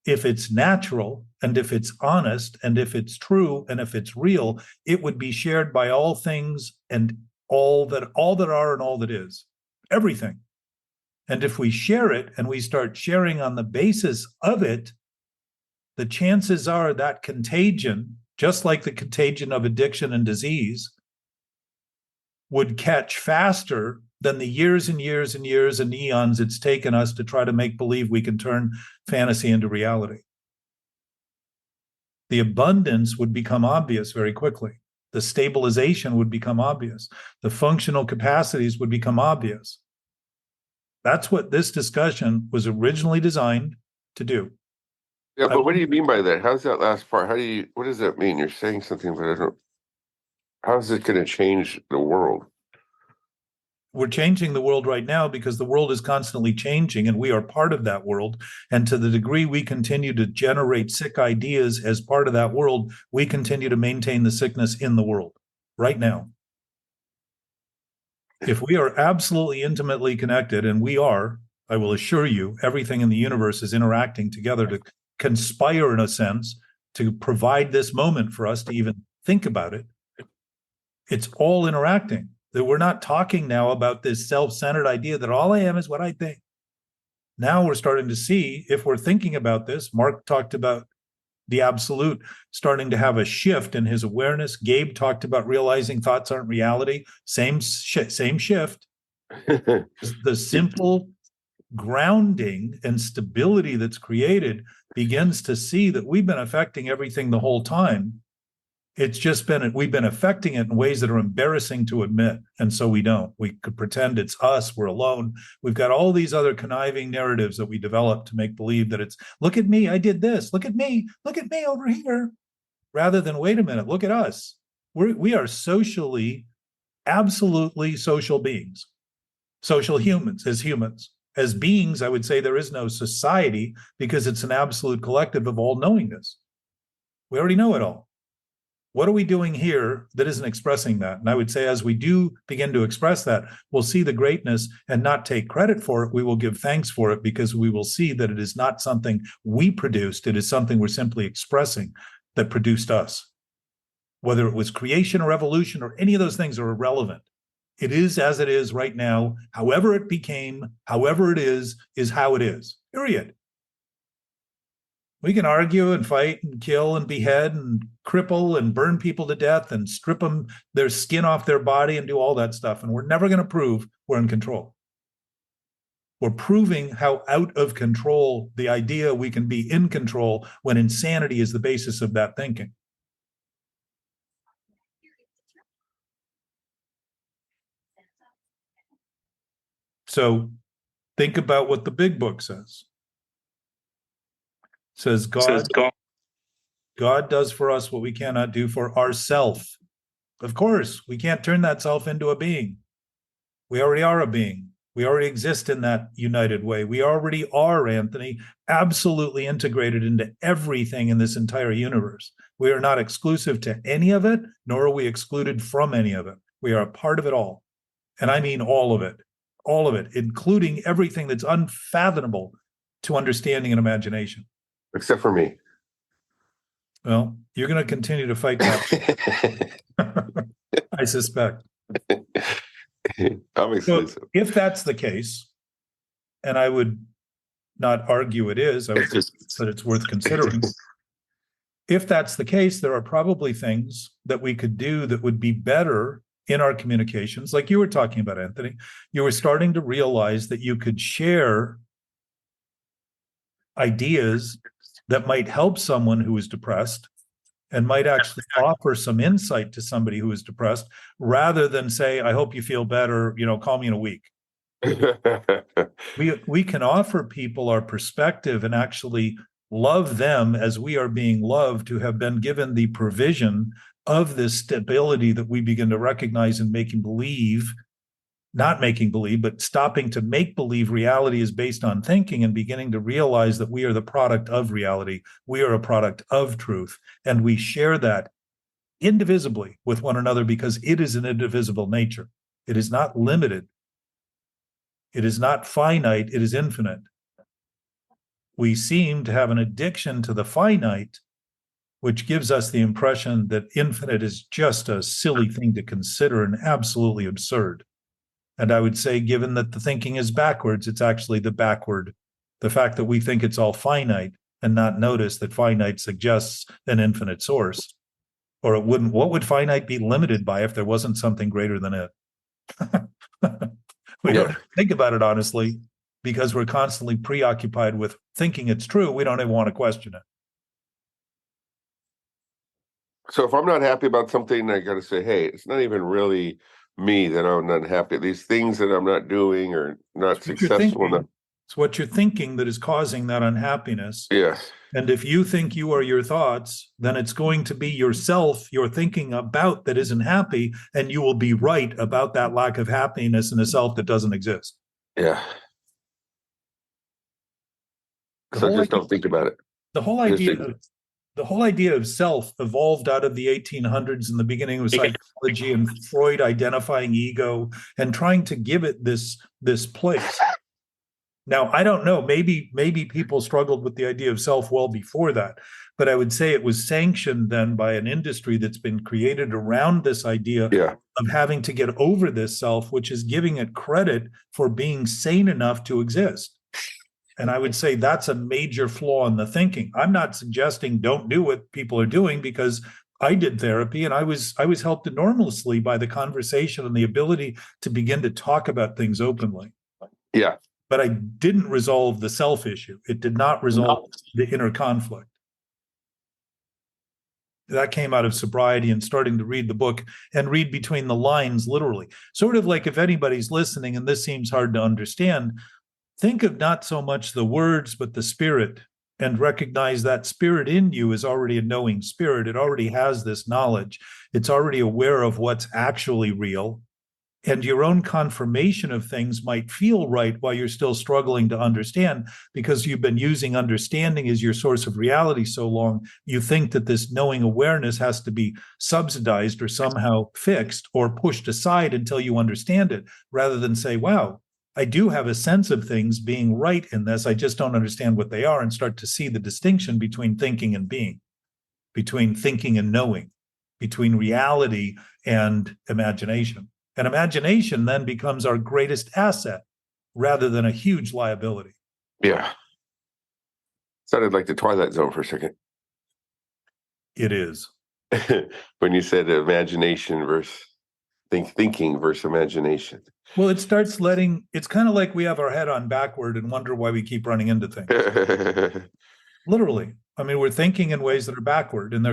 If it's natural and if it's honest and if it's true and if it's real, it would be shared by all things and all that are and all that is, everything. And if we share it and we start sharing on the basis of it, the chances are that contagion, just like the contagion of addiction and disease, would catch faster than the years and years and years and eons it's taken us to try to make believe we can turn fantasy into reality. The abundance would become obvious very quickly. The stabilization would become obvious. The functional capacities would become obvious. That's what this discussion was originally designed to do. Yeah, but what do you mean by that? How's that last part? What does that mean? You're saying something, but how is it going to change the world? We're changing the world right now because the world is constantly changing and we are part of that world. And to the degree we continue to generate sick ideas as part of that world, we continue to maintain the sickness in the world right now. If we are absolutely intimately connected, and we are, I will assure you, everything in the universe is interacting together to conspire, in a sense, to provide this moment for us to even think about it. It's all interacting. That we're not talking now about this self-centered idea that all I am is what I think. Now we're starting to see, if we're thinking about this, Mark talked about the absolute starting to have a shift in his awareness. Gabe talked about realizing thoughts aren't reality. Same shift. The simple grounding and stability that's created begins to see that we've been affecting everything the whole time. It's just been, we've been affecting it in ways that are embarrassing to admit. And so we don't. We could pretend it's us, we're alone. We've got all these other conniving narratives that we develop to make believe that it's, look at me, I did this. Look at me over here. Rather than, wait a minute, look at us. We are socially, absolutely social beings. Social humans, as humans. As beings, I would say there is no society because it's an absolute collective of all knowingness. We already know it all. What are we doing here that isn't expressing that? And I would say as we do begin to express that, we'll see the greatness and not take credit for it. We will give thanks for it because we will see that it is not something we produced. It is something we're simply expressing that produced us. Whether it was creation or evolution or any of those things are irrelevant. It is as it is right now. However it became, however it is how it is, period. We can argue and fight and kill and behead and cripple and burn people to death and strip them their skin off their body and do all that stuff. And we're never going to prove we're in control. We're proving how out of control the idea we can be in control when insanity is the basis of that thinking. So think about what the big book says. It says God does for us what we cannot do for ourself. Of course, we can't turn that self into a being. We already are a being. We already exist in that united way. We already are, Anthony, absolutely integrated into everything in this entire universe. We are not exclusive to any of it, nor are we excluded from any of it. We are a part of it all. And I mean all of it, including everything that's unfathomable to understanding and imagination. Except for me. Well, you're going to continue to fight that. I suspect. Obviously. So if that's the case, and I would not argue it is, I would say that it's worth considering. If that's the case, there are probably things that we could do that would be better in our communications, like you were talking about, Anthony. You were starting to realize that you could share ideas that might help someone who is depressed and might actually offer some insight to somebody who is depressed, rather than say, I hope you feel better, call me in a week. We can offer people our perspective and actually love them as we are being loved, to have been given the provision of this stability that we begin to recognize in making believe, not making believe, but stopping to make believe reality is based on thinking, and beginning to realize that we are the product of reality. We are a product of truth, and we share that indivisibly with one another because it is an indivisible nature. It is not limited. It is not finite. It is infinite. We seem to have an addiction to the finite, which gives us the impression that infinite is just a silly thing to consider and absolutely absurd. And I would say, given that the thinking is backwards, it's actually the fact that we think it's all finite and not notice that finite suggests an infinite source. Or it wouldn't. What would finite be limited by if there wasn't something greater than it? We don't think about it honestly, because we're constantly preoccupied with thinking it's true. We don't even want to question it. So if I'm not happy about something, I got to say, hey, it's not even really me that I'm not happy. These things that I'm not doing or not successful. It's what you're thinking that is causing that unhappiness. Yes. And if you think you are your thoughts, then it's going to be yourself you're thinking about that isn't happy, and you will be right about that lack of happiness in a self that doesn't exist. Yeah. So just don't think about it. The whole idea of self evolved out of the 1800s and the beginning of psychology, and Freud identifying ego and trying to give it this place. Now, I don't know, maybe people struggled with the idea of self well before that, But I would say it was sanctioned then by an industry that's been created around this idea Yeah. of having to get over this self, which is giving it credit for being sane enough to exist. And I would say that's a major flaw in the thinking. I'm not suggesting don't do what people are doing, because I did therapy and I was helped enormously by the conversation and the ability to begin to talk about things openly. Yeah. But I didn't resolve the self issue. It did not resolve the inner conflict. That came out of sobriety and starting to read the book and read between the lines, literally. Sort of like, if anybody's listening and this seems hard to understand, think of not so much the words, but the spirit, and recognize that spirit in you is already a knowing spirit. It already has this knowledge. It's already aware of what's actually real. And your own confirmation of things might feel right while you're still struggling to understand, because you've been using understanding as your source of reality so long. You think that this knowing awareness has to be subsidized or somehow fixed or pushed aside until you understand it, rather than say, wow, I do have a sense of things being right in this. I just don't understand what they are, and start to see the distinction between thinking and being, between thinking and knowing, between reality and imagination. And imagination then becomes our greatest asset rather than a huge liability. Yeah. Sounded like the Twilight Zone for a second. It is. When you said imagination versus thinking versus imagination. Well, it starts it's kind of like we have our head on backward and wonder why we keep running into things. Literally. I mean, we're thinking in ways that are backward, and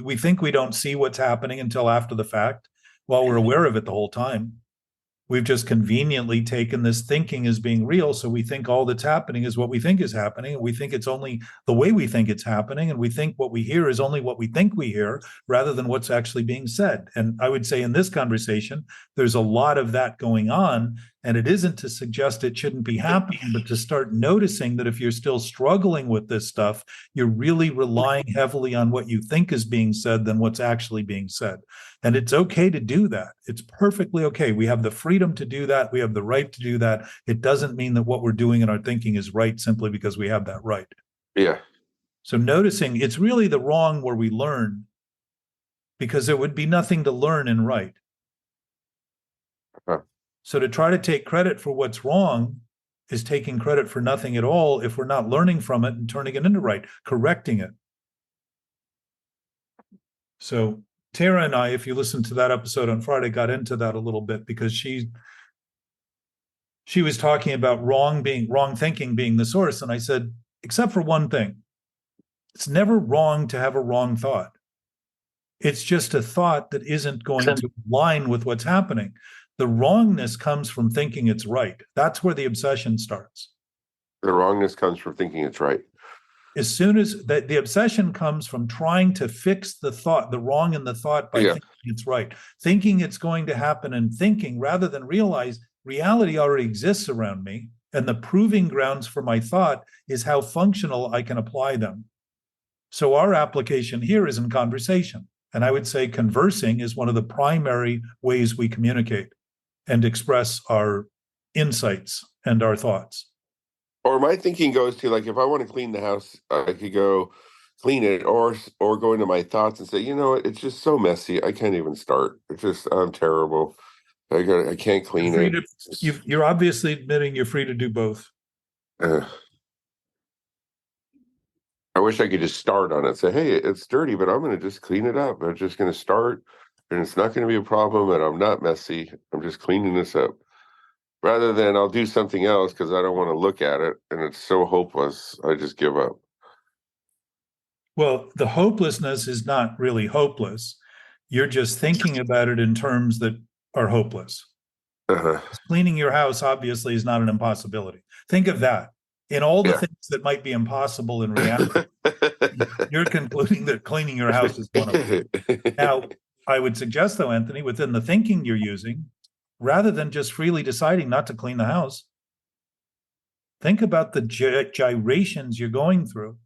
we think we don't see what's happening until after the fact, while we're aware of it the whole time. We've just conveniently taken this thinking as being real, so we think all that's happening is what we think is happening, and we think it's only the way we think it's happening, and we think what we hear is only what we think we hear, rather than what's actually being said. And I would say in this conversation, there's a lot of that going on, and it isn't to suggest it shouldn't be happening, but to start noticing that if you're still struggling with this stuff, you're really relying heavily on what you think is being said than what's actually being said. And it's okay to do that. It's perfectly okay. We have the freedom to do that. We have the right to do that. It doesn't mean that what we're doing in our thinking is right simply because we have that right. Yeah. So noticing it's really the wrong where we learn, because there would be nothing to learn in right. Huh. So to try to take credit for what's wrong is taking credit for nothing at all if we're not learning from it and turning it into right, correcting it. So Tara and I, if you listen to that episode on Friday, got into that a little bit, because she was talking about wrong thinking being the source. And I said, except for one thing, it's never wrong to have a wrong thought. It's just a thought that isn't going to align with what's happening. The wrongness comes from thinking it's right. That's where the obsession starts. The wrongness comes from thinking it's right. As soon as the obsession comes from trying to fix the thought, the wrong in the thought, by thinking it's right, thinking it's going to happen, and thinking, rather than realize reality already exists around me, and the proving grounds for my thought is how functional I can apply them. So our application here is in conversation. And I would say conversing is one of the primary ways we communicate and express our insights and our thoughts. Or my thinking goes to, like, if I want to clean the house, I could go clean it, or go into my thoughts and say, you know what, it's just so messy, I can't even start. It's just, I'm terrible. I can't clean it. You're obviously admitting you're free to do both. I wish I could just start on it. Say, hey, it's dirty, but I'm going to just clean it up. I'm just going to start, and it's not going to be a problem, and I'm not messy. I'm just cleaning this up. Rather than I'll do something else because I don't want to look at it, and it's so hopeless, I just give up. Well, the hopelessness is not really hopeless. You're just thinking about it in terms that are hopeless. Cleaning your house obviously is not an impossibility. Think of that. In all the things that might be impossible in reality, you're concluding that cleaning your house is one of them. Now, I would suggest, though, Anthony, within the thinking you're using, rather than just freely deciding not to clean the house, think about the gyrations you're going through.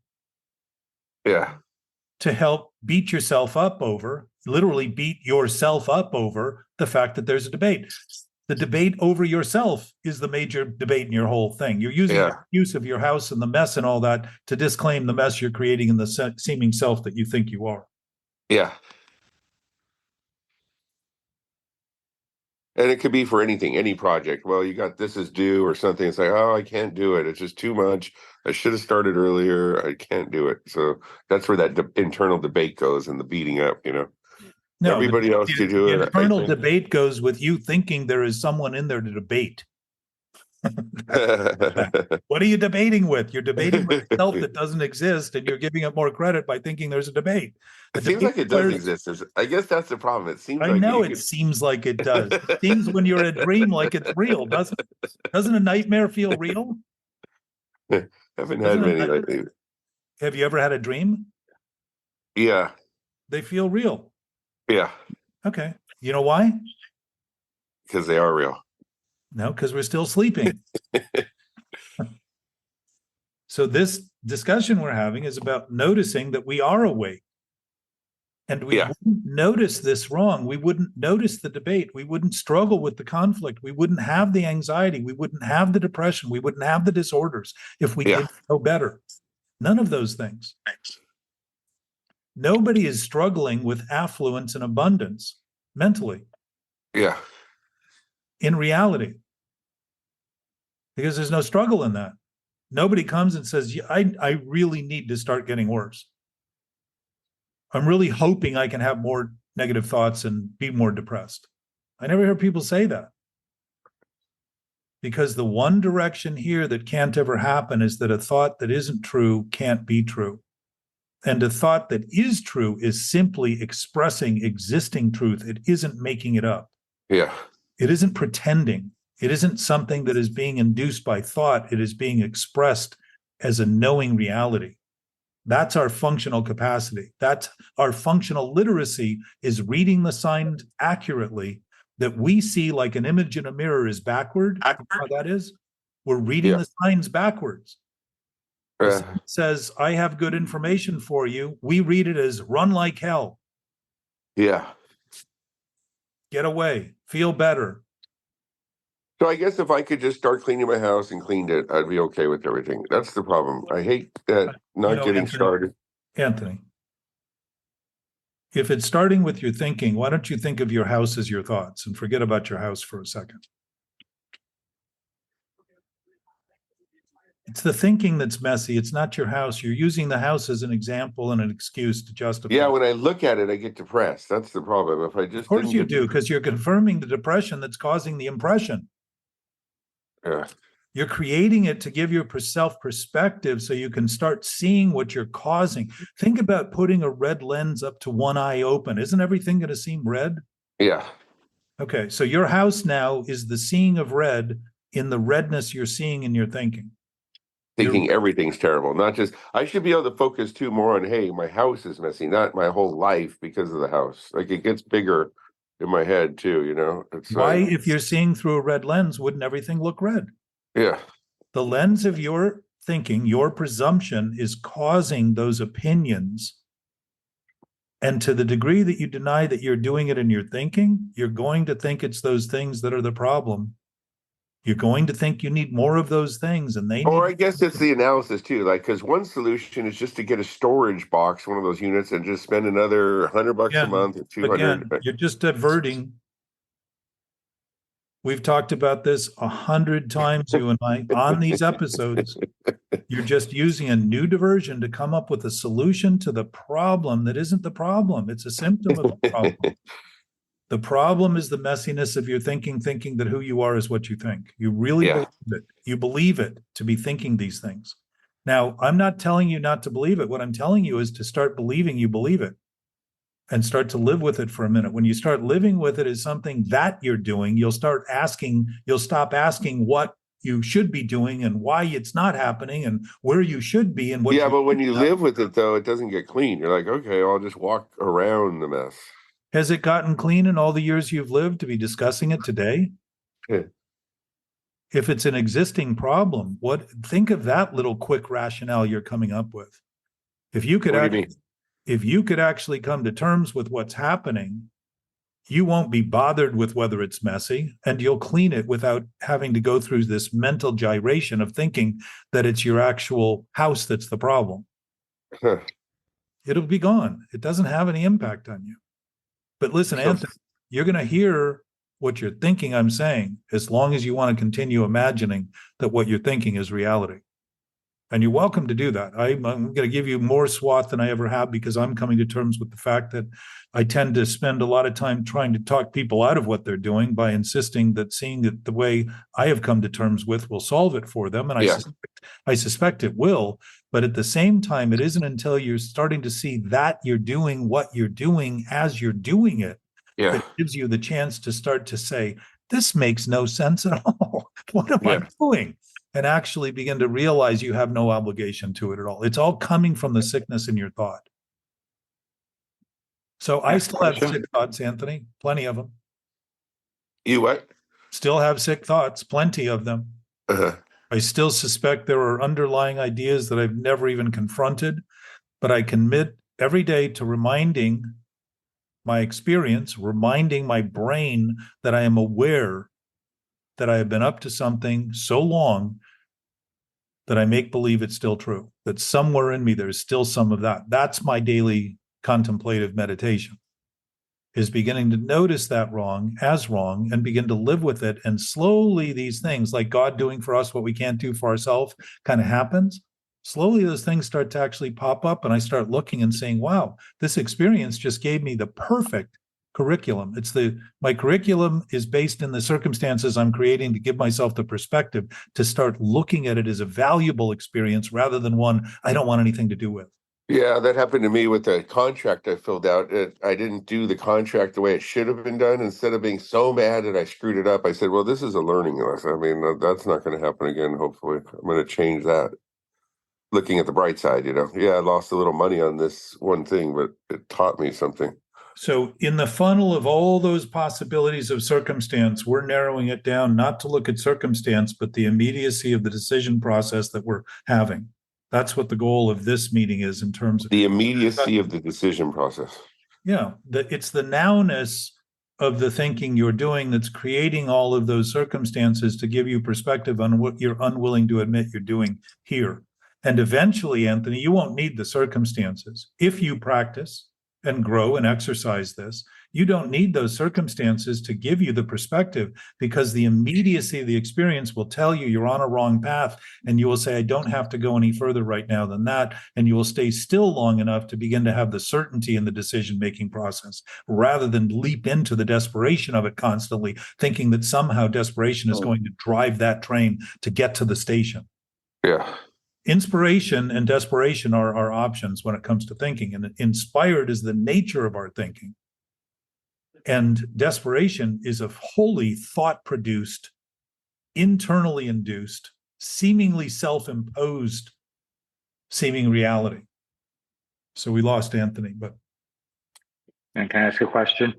Yeah. To help beat yourself up over, literally beat yourself up over the fact that there's a debate. The debate over yourself is the major debate in your whole thing. You're using the use of your house and the mess and all that to disclaim the mess you're creating in the seeming self that you think you are. Yeah. And it could be for anything, any project. Well, you got this is due or something. It's like, oh, I can't do it. It's just too much. I should have started earlier. I can't do it. So that's where that internal debate goes and the beating up, you know. No, everybody else can do it. The internal debate goes with you thinking there is someone in there to debate. What are you debating with? You're debating with yourself that doesn't exist, and you're giving it more credit by thinking there's a debate. It seems like it does exist. I guess that's the problem. It seems. I know it seems like it does. It seems when you're in a dream like it's real, doesn't it? Doesn't a nightmare feel real? Haven't had many lately. Have you ever had a dream? Yeah. They feel real. Yeah. Okay. You know why? Because they are real. No, because we're still sleeping. So this discussion we're having is about noticing that we are awake. And we wouldn't notice this wrong. We wouldn't notice the debate. We wouldn't struggle with the conflict. We wouldn't have the anxiety. We wouldn't have the depression. We wouldn't have the disorders if we didn't know better. None of those things. Nobody is struggling with affluence and abundance mentally. Yeah. In reality. Because there's no struggle in that. Nobody comes and says, I really need to start getting worse. I'm really hoping I can have more negative thoughts and be more depressed. I never hear people say that. Because the one direction here that can't ever happen is that a thought that isn't true can't be true. And a thought that is true is simply expressing existing truth. It isn't making it up. Yeah. It isn't pretending. It isn't something that is being induced by thought. It is being expressed as a knowing reality. That's our functional capacity. That's our functional literacy, is reading the signs accurately that we see like an image in a mirror is backward. You know how that is? We're reading the signs backwards. It says, I have good information for you. We read it as run like hell. Yeah. Get away. Feel better. So I guess if I could just start cleaning my house and cleaned it, I'd be okay with everything. That's the problem. I hate that not getting started. Anthony, if it's starting with your thinking, why don't you think of your house as your thoughts and forget about your house for a second? It's the thinking that's messy. It's not your house. You're using the house as an example and an excuse to justify. Yeah, when I look at it, I get depressed. That's the problem. If I just Of course you do, because you're confirming the depression that's causing the impression. Yeah. You're creating it to give yourself perspective so you can start seeing what you're causing. Think about putting a red lens up to one eye open. Isn't everything going to seem red? Yeah. Okay, so your house now is the seeing of red in the redness you're seeing in your thinking. Thinking everything's terrible. Not just, I should be able to focus too more on, hey, my house is messy, not my whole life because of the house. Like it gets bigger in my head too, you know? It's why, if you're seeing through a red lens, wouldn't everything look red? Yeah. The lens of your thinking, your presumption, is causing those opinions. And to the degree that you deny that you're doing it in your thinking, you're going to think it's those things that are the problem. You're going to think you need more of those things, and they Or I guess it's the analysis too, like, because one solution is just to get a storage box, one of those units, and just spend another $100 a month or 200. Again, you're just diverting. We've talked about this 100 times, you and I, on these episodes. You're just using a new diversion to come up with a solution to the problem that isn't the problem. It's a symptom of the problem. The problem is the messiness of your thinking that who you are is what you think. You really believe it. You believe it to be thinking these things. Now, I'm not telling you not to believe it. What I'm telling you is to start believing you believe it and start to live with it for a minute. When you start living with it as something that you're doing, you'll stop asking what you should be doing and why it's not happening and where you should be and what. Yeah, but when you live with it, though, it doesn't get clean. You're like, okay, I'll just walk around the mess. Has it gotten clean in all the years you've lived to be discussing it today? Yeah. If it's an existing problem, think of that little quick rationale you're coming up with. If you could actually come to terms with what's happening you won't be bothered with whether it's messy, and you'll clean it without having to go through this mental gyration of thinking that it's your actual house that's the problem. Huh. It'll be gone. It doesn't have any impact on you. But listen, So- Anthony, you're going to hear what you're thinking I'm saying, as long as you want to continue imagining that what you're thinking is reality. And you're welcome to do that. I'm going to give you more swath than I ever have, because I'm coming to terms with the fact that I tend to spend a lot of time trying to talk people out of what they're doing by insisting that seeing it the way I have come to terms with will solve it for them. And Yeah. I suspect it will. But at the same time, it isn't until you're starting to see that you're doing what you're doing as you're doing it Yeah. that gives you the chance to start to say, this makes no sense at all. What am I Yeah. doing? And actually begin to realize you have no obligation to it at all. It's all coming from the sickness in your thought. So I Next still have question. sick thoughts, Anthony, plenty of them. You what? Still have sick thoughts, plenty of them. Uh-huh. I still suspect there are underlying ideas that I've never even confronted, but I commit every day to reminding my experience, reminding my brain that I am aware that I have been up to something so long that I make believe it's still true, that somewhere in me there's still some of that. That's my daily contemplative meditation, is beginning to notice that wrong as wrong and begin to live with it. And slowly these things, like God doing for us what we can't do for ourselves, kind of happens. Slowly those things start to actually pop up, and I start looking and saying, wow, this experience just gave me the perfect curriculum. My curriculum is based in the circumstances I'm creating to give myself the perspective to start looking at it as a valuable experience rather than one I don't want anything to do with. Yeah, that happened to me with the contract I filled out. I didn't do the contract the way it should have been done. Instead of being so mad that I screwed it up, I said, well, this is a learning lesson. I mean, that's not going to happen again, hopefully. I'm going to change that. Looking at the bright side, Yeah, I lost a little money on this one thing, but it taught me something. So in the funnel of all those possibilities of circumstance, we're narrowing it down not to look at circumstance, but the immediacy of the decision process that we're having. That's what the goal of this meeting is in terms of The immediacy of the decision process. Yeah, it's the nowness of the thinking you're doing that's creating all of those circumstances to give you perspective on what you're unwilling to admit you're doing here. And eventually, Anthony, you won't need the circumstances. If you practice and grow and exercise this, you don't need those circumstances to give you the perspective, because the immediacy of the experience will tell you you're on a wrong path, and you will say, I don't have to go any further right now than that. And you will stay still long enough to begin to have the certainty in the decision-making process, rather than leap into the desperation of it constantly, thinking that somehow desperation is going to drive that train to get to the station. Yeah. Inspiration and desperation are our options when it comes to thinking, and inspired is the nature of our thinking. And desperation is a wholly thought-produced, internally induced, seemingly self-imposed seeming reality. So we lost Anthony, but And can I ask a question?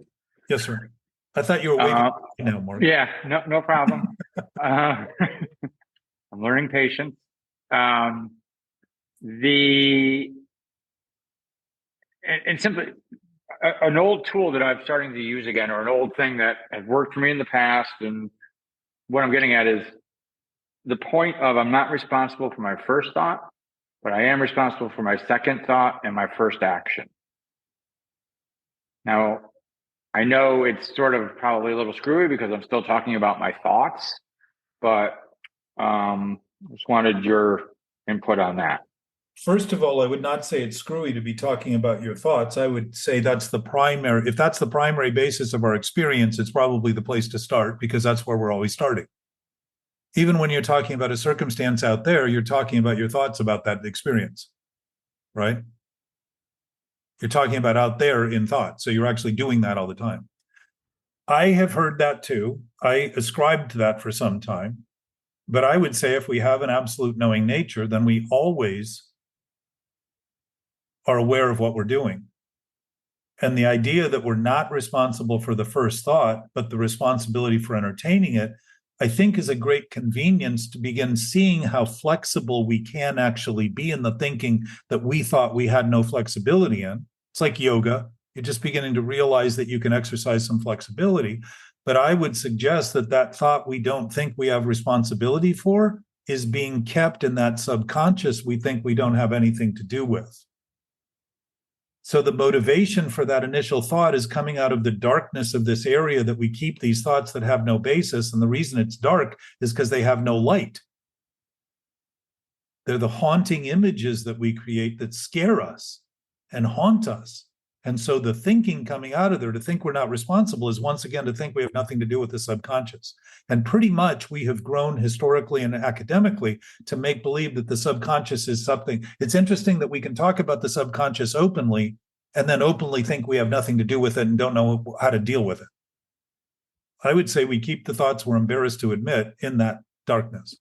yes, sir. I thought you were waiting now, Mark. Yeah, no problem. I'm learning patience. Simply an old tool that I'm starting to use again, or an old thing that has worked for me in the past, and what I'm getting at is the point of I'm not responsible for my first thought, but I am responsible for my second thought and my first action. Now, I know it's sort of probably a little screwy because I'm still talking about my thoughts, but just wanted your input on that. First of all, I would not say it's screwy to be talking about your thoughts. I would say that's the primary, if that's the primary basis of our experience, it's probably the place to start, because that's where we're always starting. Even when you're talking about a circumstance out there, you're talking about your thoughts about that experience, right? You're talking about out there in thought. So you're actually doing that all the time. I have heard that too. I ascribed to that for some time. But I would say if we have an absolute knowing nature, then we always are aware of what we're doing. And the idea that we're not responsible for the first thought, but the responsibility for entertaining it, I think is a great convenience to begin seeing how flexible we can actually be in the thinking that we thought we had no flexibility in. It's like yoga. You're just beginning to realize that you can exercise some flexibility. But I would suggest that that thought we don't think we have responsibility for is being kept in that subconscious we think we don't have anything to do with. So the motivation for that initial thought is coming out of the darkness of this area that we keep these thoughts that have no basis. And the reason it's dark is because they have no light. They're the haunting images that we create that scare us and haunt us. And so the thinking coming out of there to think we're not responsible is once again to think we have nothing to do with the subconscious. And pretty much we have grown historically and academically to make believe that the subconscious is something. It's interesting that we can talk about the subconscious openly and then openly think we have nothing to do with it and don't know how to deal with it. I would say we keep the thoughts we're embarrassed to admit in that darkness.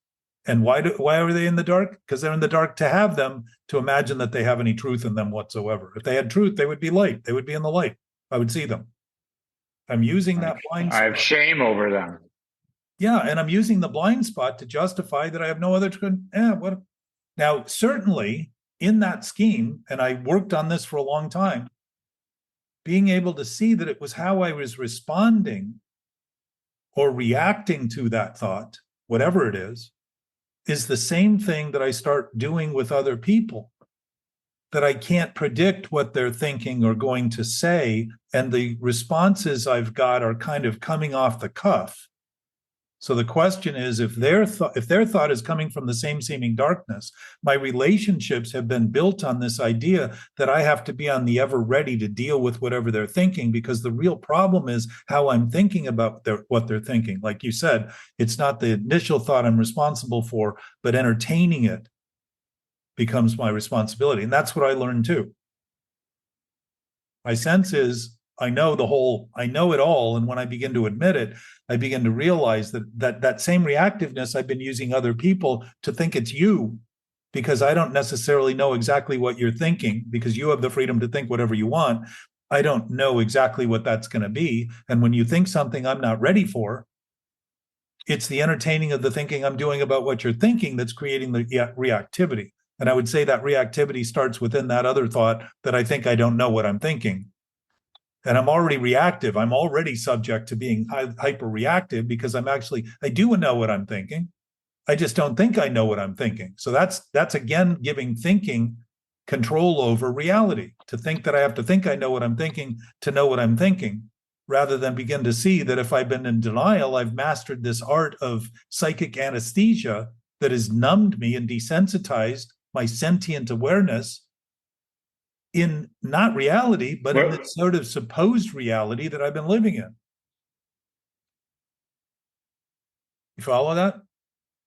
And why are they in the dark? Because they're in the dark to have them, to imagine that they have any truth in them whatsoever. If they had truth, they would be light. They would be in the light. I would see them. I'm using that blind spot. I have shame over them. Yeah, and I'm using the blind spot to justify that I have no other. What? Now, certainly in that scheme, and I worked on this for a long time, being able to see that it was how I was responding or reacting to that thought, whatever it is the same thing that I start doing with other people, that I can't predict what they're thinking or going to say, and the responses I've got are kind of coming off the cuff. So the question is, if their thought is coming from the same seeming darkness, my relationships have been built on this idea that I have to be on the ever ready to deal with whatever they're thinking, because the real problem is how I'm thinking about what they're thinking. Like you said, it's not the initial thought I'm responsible for, but entertaining it becomes my responsibility. And that's what I learned too. My sense is, I know it all. And when I begin to admit it, I begin to realize that same reactiveness, I've been using other people to think it's you, because I don't necessarily know exactly what you're thinking, because you have the freedom to think whatever you want. I don't know exactly what that's going to be. And when you think something I'm not ready for, it's the entertaining of the thinking I'm doing about what you're thinking that's creating the reactivity. And I would say that reactivity starts within that other thought that I think I don't know what I'm thinking. And I'm already reactive. I'm already subject to being hyper-reactive, because I do know what I'm thinking. I just don't think I know what I'm thinking. So that's again giving thinking control over reality, to think that I have to think I know what I'm thinking to know what I'm thinking, rather than begin to see that if I've been in denial, I've mastered this art of psychic anesthesia that has numbed me and desensitized my sentient awareness in not reality, but in this sort of supposed reality that I've been living in. You follow that?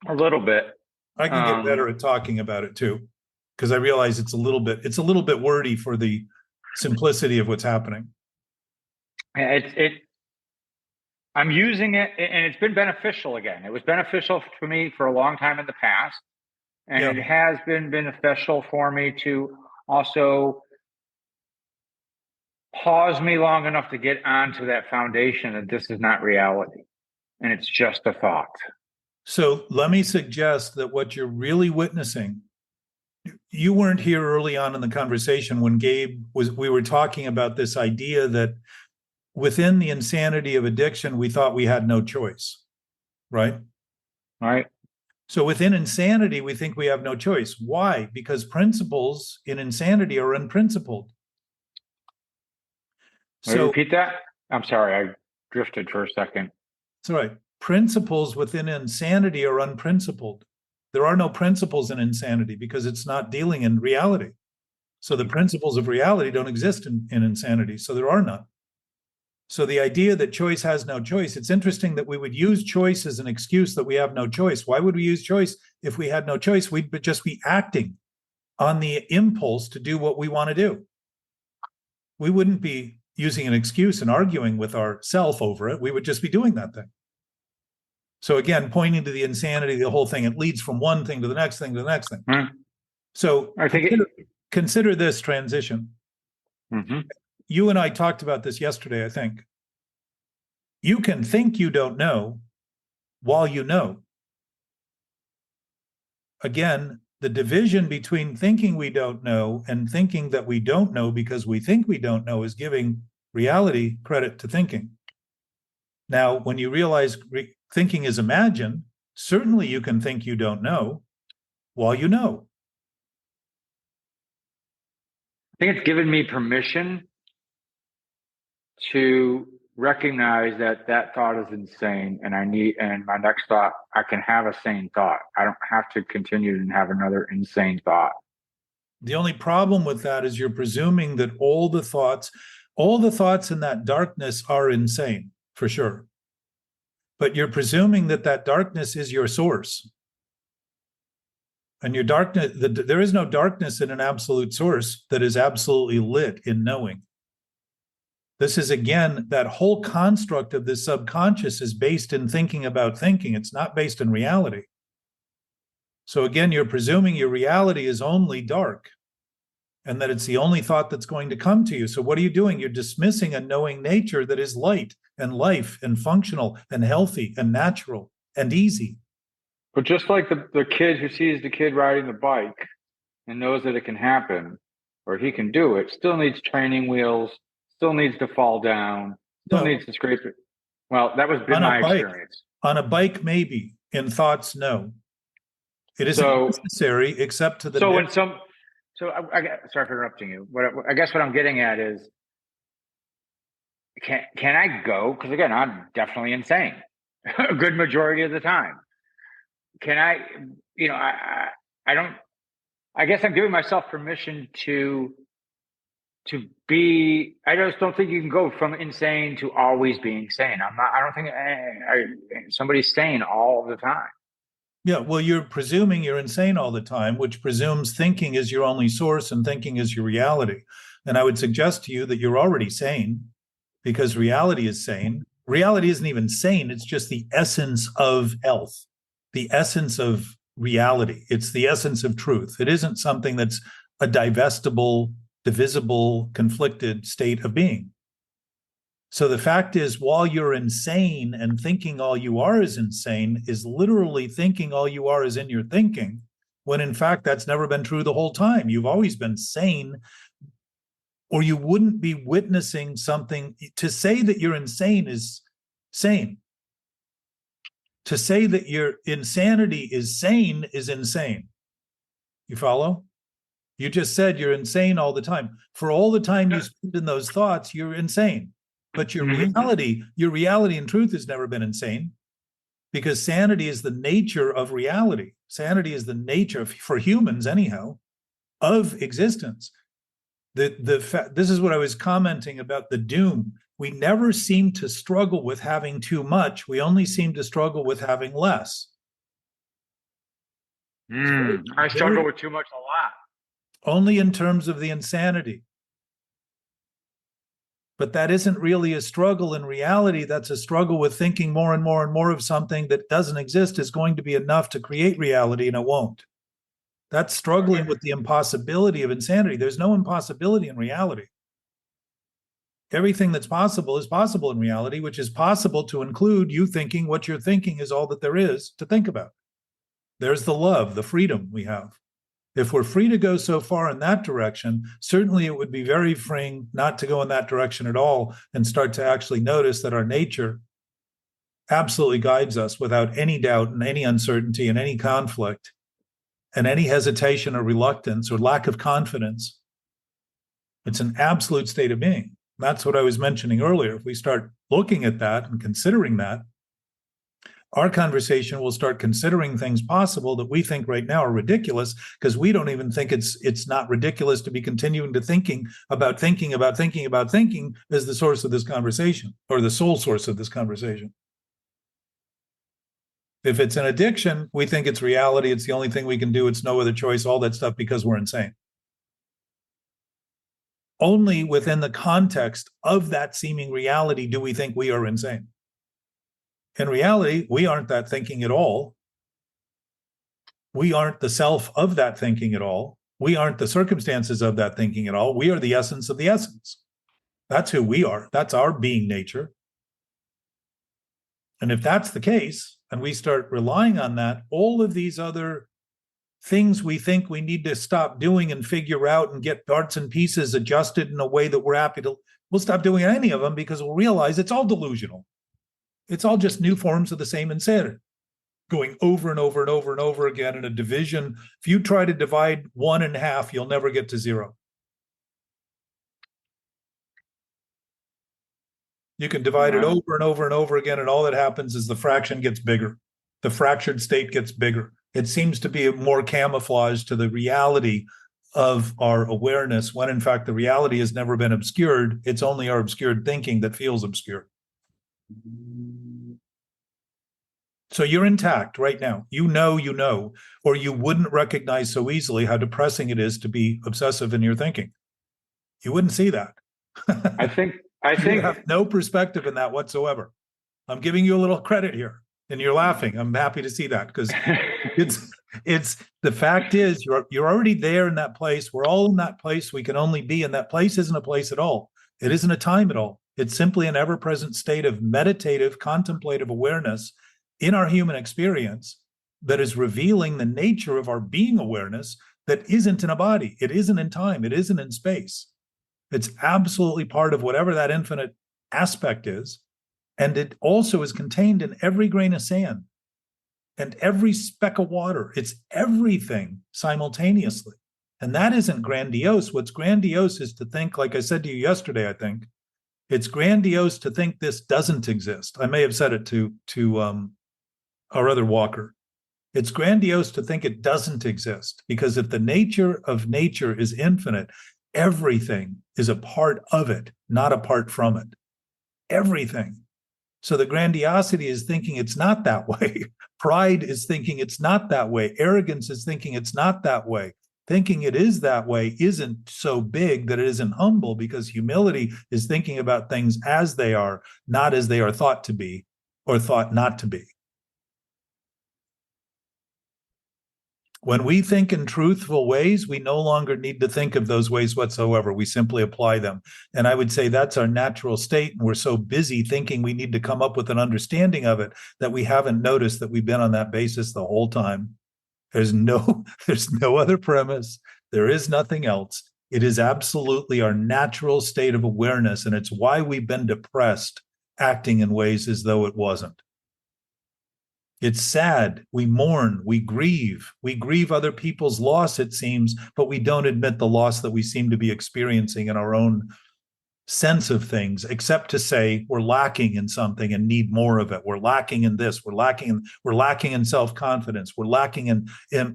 A little bit. I can get better at talking about it too, because I realize it's a little bit wordy for the simplicity of what's happening. I'm using it, and it's been beneficial again. It was beneficial for me for a long time in the past, and it has been beneficial for me to also pause me long enough to get onto that foundation that this is not reality and it's just a thought. So let me suggest that what you're really witnessing, you weren't here early on in the conversation when we were talking about this idea that within the insanity of addiction, we thought we had no choice, right? Right. So within insanity, we think we have no choice. Why? Because principles in insanity are unprincipled. So repeat that. I'm sorry, I drifted for a second. That's all right. Principles within insanity are unprincipled. There are no principles in insanity because it's not dealing in reality. So the principles of reality don't exist in insanity. So there are none. So the idea that choice has no choice, it's interesting that we would use choice as an excuse that we have no choice. Why would we use choice if we had no choice? We'd just be acting on the impulse to do what we want to do. We wouldn't be using an excuse and arguing with ourself over it. We would just be doing that thing. So again, pointing to the insanity, the whole thing, it leads from one thing to the next thing to the next thing. So I think consider this transition. You and I talked about this yesterday, I think. You can think you don't know while you know. Again, The division between thinking we don't know and thinking that we don't know because we think we don't know is giving reality credit to thinking. Now, when you realize thinking is imagined, certainly you can think you don't know while you know. I think it's given me permission to recognize that that thought is insane, and my next thought, I can have a sane thought. I don't have to continue and have another insane thought. The only problem with that is you're presuming that all the thoughts in that darkness are insane, for sure. But you're presuming that that darkness is your source. And your darkness, there is no darkness in an absolute source that is absolutely lit in knowing. This is, again, that whole construct of the subconscious is based in thinking about thinking. It's not based in reality. So again, you're presuming your reality is only dark and that it's the only thought that's going to come to you. So what are you doing? You're dismissing a knowing nature that is light and life and functional and healthy and natural and easy. But just like the kid who sees the kid riding the bike and knows that it can happen, or he can do it, still needs training wheels, still needs to fall down, still needs to scrape it. Well, that was been my experience. On a bike, maybe. In thoughts, no. It isn't necessary except to the. So when sorry for interrupting you. I guess what I'm getting at is, can I go? Because again, I'm definitely insane a good majority of the time. Can I, I don't, I guess I'm giving myself permission to be, I just don't think you can go from insane to always being sane. I don't think somebody's sane all the time. Yeah, well, you're presuming you're insane all the time, which presumes thinking is your only source and thinking is your reality. And I would suggest to you that you're already sane because reality is sane. Reality isn't even sane. It's just the essence of health, the essence of reality. It's the essence of truth. It isn't something that's a divestible, divisible, conflicted state of being. So the fact is, while you're insane and thinking all you are is insane, is literally thinking all you are is in your thinking, when in fact that's never been true the whole time. You've always been sane, or you wouldn't be witnessing something. To say that you're insane is sane. To say that your insanity is sane is insane. You follow? You just said you're insane all the time. For all the time you spend in those thoughts, you're insane. But your reality and truth has never been insane, because sanity is the nature of reality. Sanity is the nature, for humans anyhow, of existence. This is what I was commenting about the doom. We never seem to struggle with having too much. We only seem to struggle with having less. I struggle with too much a lot. Only in terms of the insanity. But that isn't really a struggle in reality. That's a struggle with thinking more and more and more of something that doesn't exist is going to be enough to create reality, and it won't. That's struggling with the impossibility of insanity. There's no impossibility in reality. Everything that's possible is possible in reality, which is possible to include you thinking what you're thinking is all that there is to think about. There's the love, the freedom we have. If we're free to go so far in that direction, certainly it would be very freeing not to go in that direction at all and start to actually notice that our nature absolutely guides us without any doubt and any uncertainty and any conflict and any hesitation or reluctance or lack of confidence. It's an absolute state of being. That's what I was mentioning earlier. If we start looking at that and considering that, our conversation will start considering things possible that we think right now are ridiculous, because we don't even think it's not ridiculous to be continuing to thinking about thinking as the source of this conversation, or the sole source of this conversation. If it's an addiction, we think it's reality. It's the only thing we can do. It's no other choice, all that stuff, because we're insane. Only within the context of that seeming reality do we think we are insane. In reality, we aren't that thinking at all. We aren't the self of that thinking at all. We aren't the circumstances of that thinking at all. We are the essence of the essence. That's who we are. That's our being nature. And if that's the case, and we start relying on that, all of these other things we think we need to stop doing and figure out and get parts and pieces adjusted in a way that we're happy to, we'll stop doing any of them because we'll realize it's all delusional. It's all just new forms of the same insanity, going over and over and over and over again in a division. If you try to divide 1 in half, you'll never get to 0. You can divide it over and over and over again, and all that happens is the fraction gets bigger. The fractured state gets bigger. It seems to be more camouflage to the reality of our awareness, when in fact the reality has never been obscured. It's only our obscured thinking that feels obscure. So you're intact right now. You know, or you wouldn't recognize so easily how depressing it is to be obsessive in your thinking. You wouldn't see that. I think You have no perspective in that whatsoever. I'm giving you a little credit here, and you're laughing. I'm happy to see that, because it's the fact is you're already there in that place. We're all in that place. We can only be in that place. Isn't a place at all. It isn't a time at all. It's simply an ever-present state of meditative, contemplative awareness in our human experience that is revealing the nature of our being awareness that isn't in a body. It isn't in time. It isn't in space. It's absolutely part of whatever that infinite aspect is. And it also is contained in every grain of sand and every speck of water. It's everything simultaneously. And that isn't grandiose. What's grandiose is to think, like I said to you yesterday, I think, it's grandiose to think this doesn't exist. I may have said it to our other walker. It's grandiose to think it doesn't exist, because if the nature of nature is infinite, everything is a part of it, not apart from it. Everything. So the grandiosity is thinking it's not that way. Pride is thinking it's not that way. Arrogance is thinking it's not that way. Thinking it is that way isn't so big that it isn't humble, because humility is thinking about things as they are, not as they are thought to be or thought not to be. When we think in truthful ways, we no longer need to think of those ways whatsoever. We simply apply them. And I would say that's our natural state. And we're so busy thinking we need to come up with an understanding of it that we haven't noticed that we've been on that basis the whole time. There's no other premise. There is nothing else. It is absolutely our natural state of awareness. And it's why we've been depressed, acting in ways as though it wasn't. It's sad. We mourn. We grieve. We grieve other people's loss, it seems, but we don't admit the loss that we seem to be experiencing in our own sense of things, except to say we're lacking in something and need more of it. We're lacking in this. We're lacking in self-confidence. We're lacking in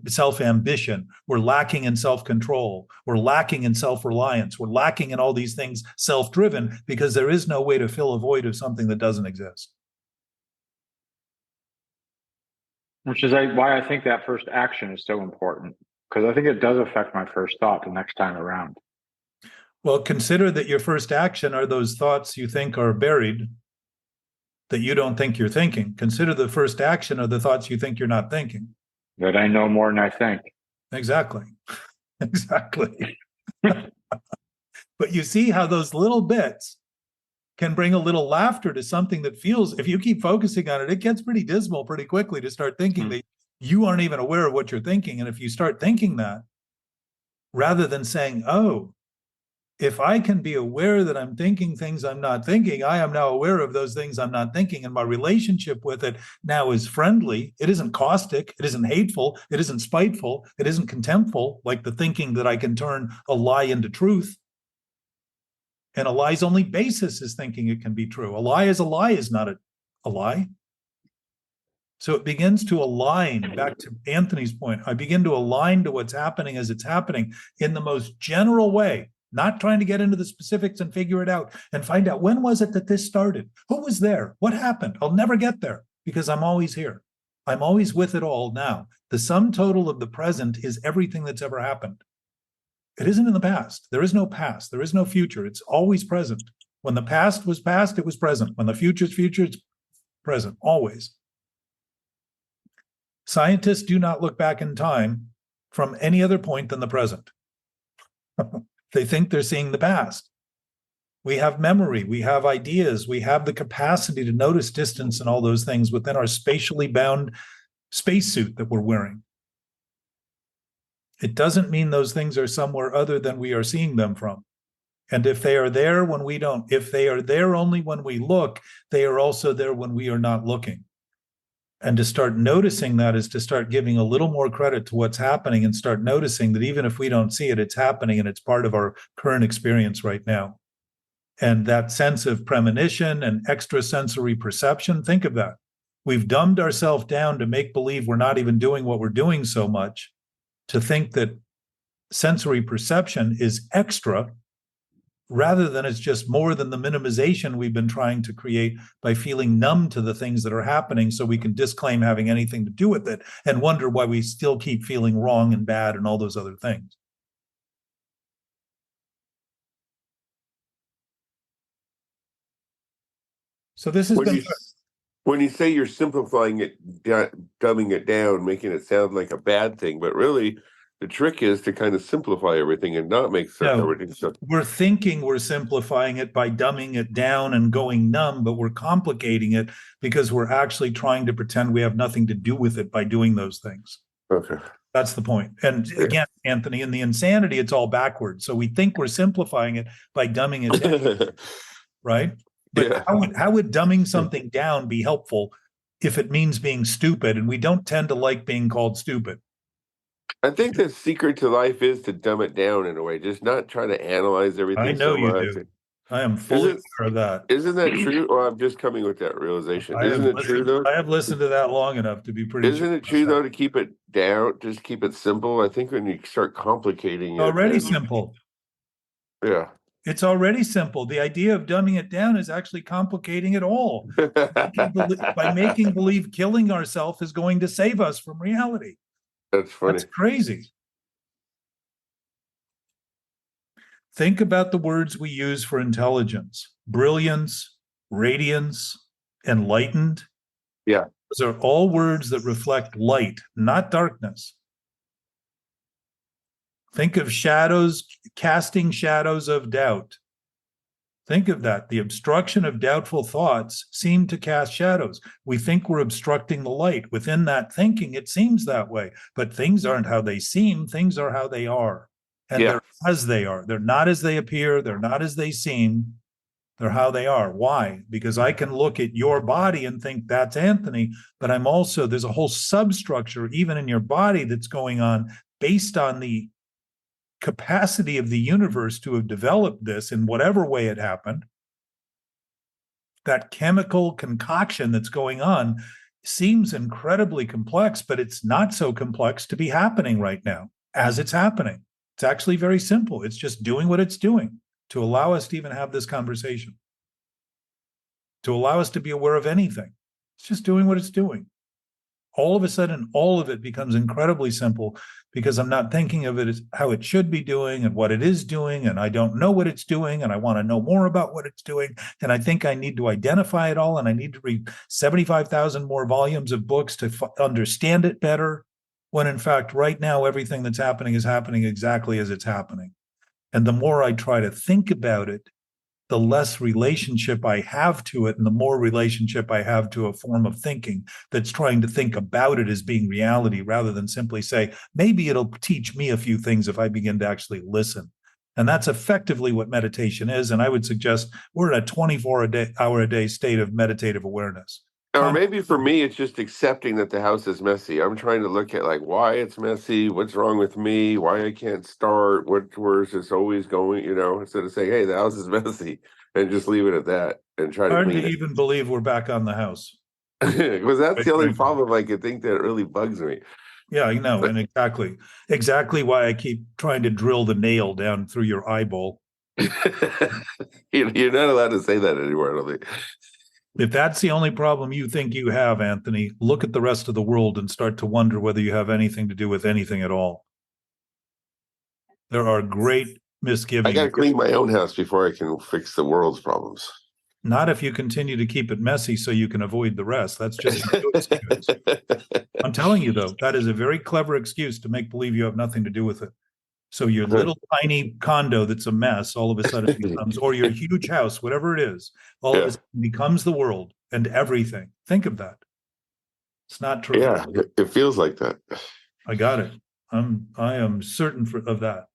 self-ambition. We're lacking in self-control. We're lacking in self-reliance. We're lacking in all these things self-driven, because there is no way to fill a void of something that doesn't exist. Which is why I think that first action is so important, because I think it does affect my first thought the next time around. Well, consider that your first action are those thoughts you think are buried, that you don't think you're thinking. Consider the first action are the thoughts you think you're not thinking. That I know more than I think. Exactly. Exactly. But you see how those little bits can bring a little laughter to something that feels, if you keep focusing on it, it gets pretty dismal pretty quickly to start thinking that you aren't even aware of what you're thinking. And if you start thinking that, rather than saying, oh, if I can be aware that I'm thinking things I'm not thinking, I am now aware of those things I'm not thinking, and my relationship with it now is friendly. It isn't caustic. It isn't hateful. It isn't spiteful. It isn't contemptful, like the thinking that I can turn a lie into truth. And a lie's only basis is thinking it can be true. A lie is not a lie. So it begins to align, back to Anthony's point, I begin to align to what's happening as it's happening in the most general way, not trying to get into the specifics and figure it out and find out, when was it that this started? Who was there? What happened? I'll never get there, because I'm always here. I'm always with it all now. The sum total of the present is everything that's ever happened. It isn't in the past. There is no past. There is no future. It's always present. When the past was past, it was present. When the future is future, it's present, always. Scientists do not look back in time from any other point than the present. They think they're seeing the past. We have memory. We have ideas. We have the capacity to notice distance and all those things within our spatially bound spacesuit that we're wearing. It doesn't mean those things are somewhere other than we are seeing them from. And if they are there when we don't, if they are there only when we look, they are also there when we are not looking. And to start noticing that is to start giving a little more credit to what's happening and start noticing that even if we don't see it, it's happening and it's part of our current experience right now. And that sense of premonition and extrasensory perception, think of that. We've dumbed ourselves down to make believe we're not even doing what we're doing so much, to think that sensory perception is extra rather than it's just more than the minimization we've been trying to create by feeling numb to the things that are happening so we can disclaim having anything to do with it and wonder why we still keep feeling wrong and bad and all those other things. So this has been... When you say you're simplifying it, dumbing it down, making it sound like a bad thing, but really the trick is to kind of simplify everything and not make everything so. We're thinking we're simplifying it by dumbing it down and going numb, but we're complicating it because we're actually trying to pretend we have nothing to do with it by doing those things. Okay. That's the point. And again, Anthony, in the insanity, it's all backwards. So we think we're simplifying it by dumbing it down, right? But Yeah. how would dumbing something down be helpful if it means being stupid? And we don't tend to like being called stupid. I think the secret to life is to dumb it down in a way, just not try to analyze everything. I know so you much. do. I am fully aware of that. Isn't that true? Or I'm just coming with that realization. I Isn't it true though? I have listened to that long enough to be pretty Isn't sure it true though to keep it down, just keep it simple? I think when you start complicating it, already simple. Yeah. It's already simple. The idea of dumbing it down is actually complicating it all. By making believe killing ourselves is going to save us from reality. That's funny. That's crazy. Think about the words we use for intelligence: brilliance, radiance, enlightened. Yeah. Those are all words that reflect light, not darkness. Think of shadows, casting shadows of doubt. Think of that. The obstruction of doubtful thoughts seem to cast shadows. We think we're obstructing the light. Within that thinking, it seems that way. But things aren't how they seem. Things are how they are. And they're as they are. They're not as they appear. They're not as they seem. They're how they are. Why? Because I can look at your body and think that's Anthony, but I'm also, there's a whole substructure even in your body that's going on based on the capacity of the universe to have developed this in whatever way it happened. That chemical concoction that's going on seems incredibly complex, but it's not so complex to be happening right now as it's happening. It's actually very simple. It's just doing what it's doing to allow us to even have this conversation, to allow us to be aware of anything. It's just doing what it's doing. All of a sudden, all of it becomes incredibly simple because I'm not thinking of it as how it should be doing and what it is doing, and I don't know what it's doing, and I want to know more about what it's doing, and I think I need to identify it all, and I need to read 75,000 more volumes of books to understand it better, when in fact, right now, everything that's happening is happening exactly as it's happening. And the more I try to think about it, the less relationship I have to it, and the more relationship I have to a form of thinking that's trying to think about it as being reality rather than simply say, maybe it'll teach me a few things if I begin to actually listen. And that's effectively what meditation is. And I would suggest we're in a 24-hour-a-day state of meditative awareness. Or maybe for me, it's just accepting that the house is messy. I'm trying to look at like why it's messy, what's wrong with me, why I can't start, where's it's always going, instead of saying, hey, the house is messy, and just leave it at that and try to Hard clean to it. even believe we're back on the house. Because that's the only problem I could think that really bugs me. Yeah, I know. And exactly why I keep trying to drill the nail down through your eyeball. You're not allowed to say that anymore, I don't think. If that's the only problem you think you have, Anthony, look at the rest of the world and start to wonder whether you have anything to do with anything at all. There are great misgivings. I got to clean my own house before I can fix the world's problems. Not if you continue to keep it messy so you can avoid the rest. That's just a good excuse. I'm telling you, though, that is a very clever excuse to make believe you have nothing to do with it. So your little tiny condo that's a mess all of a sudden becomes, or your huge house, whatever it is, all of a sudden becomes the world and everything. Think of that. It's not true. Yeah, it feels like that. I got it. I am certain of that.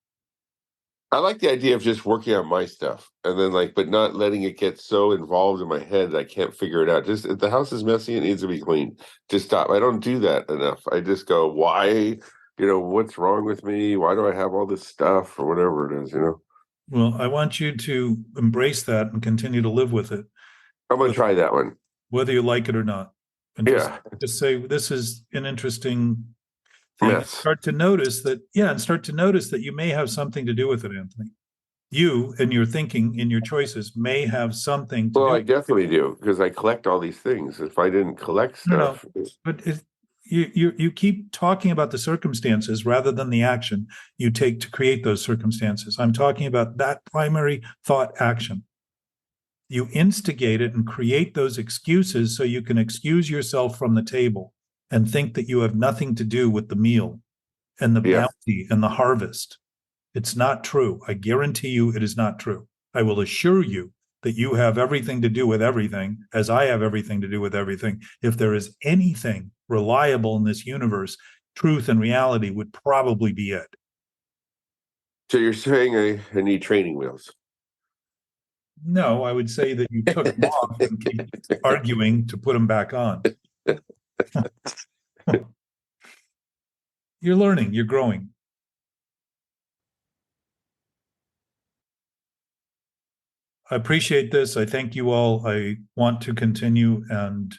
I like the idea of just working on my stuff and then but not letting it get so involved in my head that I can't figure it out. Just if the house is messy, it needs to be cleaned. Just stop. I don't do that enough. I just go, why, what's wrong with me? Why do I have all this stuff or whatever it is, Well, I want you to embrace that and continue to live with it, I'm going to try that one. whether you like it or not. And just say, this is an interesting thing. Yes. Start to notice that, and start to notice that you may have something to do with it, Anthony. You and your thinking in your choices may have something to do. Well, I definitely do, because I collect all these things. If I didn't collect stuff. But you keep talking about the circumstances rather than the action you take to create those circumstances. I'm talking about that primary thought action. You instigate it and create those excuses so you can excuse yourself from the table and think that you have nothing to do with the meal and the bounty and the harvest. It's not true. I guarantee you it is not true. I will assure you that you have everything to do with everything, as I have everything to do with everything. If there is anything reliable in this universe, truth and reality would probably be it. So you're saying I need training wheels? No, I would say that you took them off and keep arguing to put them back on. You're learning, you're growing. I appreciate this. I thank you all. I want to continue and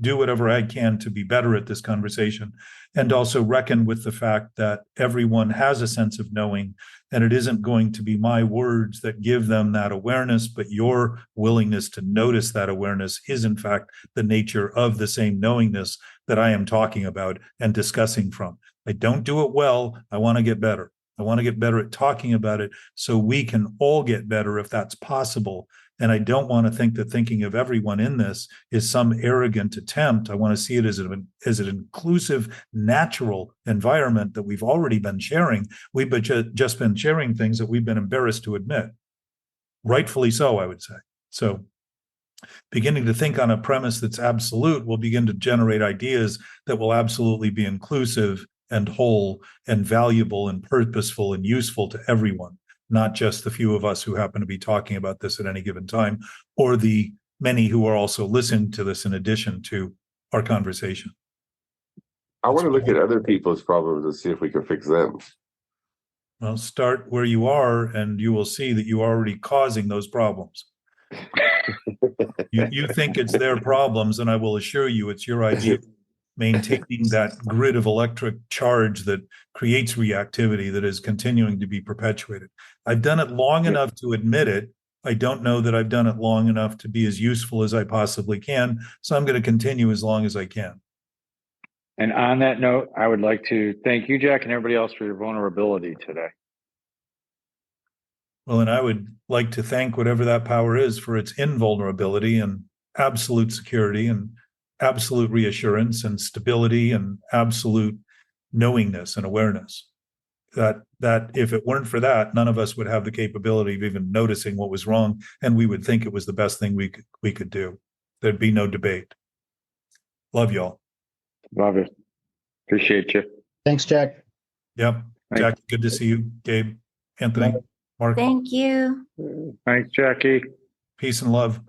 do whatever I can to be better at this conversation, and also reckon with the fact that everyone has a sense of knowing, and it isn't going to be my words that give them that awareness, but your willingness to notice that awareness is in fact the nature of the same knowingness that I am talking about and discussing from. I don't do it well. I want to get better. I want to get better at talking about it so we can all get better if that's possible. And I don't want to think that thinking of everyone in this is some arrogant attempt. I want to see it as an inclusive, natural environment that we've already been sharing. We've just been sharing things that we've been embarrassed to admit. Rightfully so, I would say. So beginning to think on a premise that's absolute will begin to generate ideas that will absolutely be inclusive and whole and valuable and purposeful and useful to everyone, not just the few of us who happen to be talking about this at any given time, or the many who are also listening to this in addition to our conversation. I want to look at other people's problems and see if we can fix them. Well, start where you are, and you will see that you are already causing those problems. You think it's their problems, and I will assure you it's your idea of maintaining that grid of electric charge that creates reactivity that is continuing to be perpetuated. I've done it long enough to admit it. I don't know that I've done it long enough to be as useful as I possibly can, so I'm going to continue as long as I can. And on that note, I would like to thank you, Jack, and everybody else for your vulnerability today. Well, and I would like to thank whatever that power is for its invulnerability and absolute security and absolute reassurance and stability and absolute knowingness and awareness. That if it weren't for that, none of us would have the capability of even noticing what was wrong, and we would think it was the best thing we could do. There'd be no debate. Love y'all. Love it. Appreciate you. Thanks, Jack. Yep. Jack, good to see you. Gabe, Anthony, Mark. Thank you. Thanks, Jackie. Peace and love.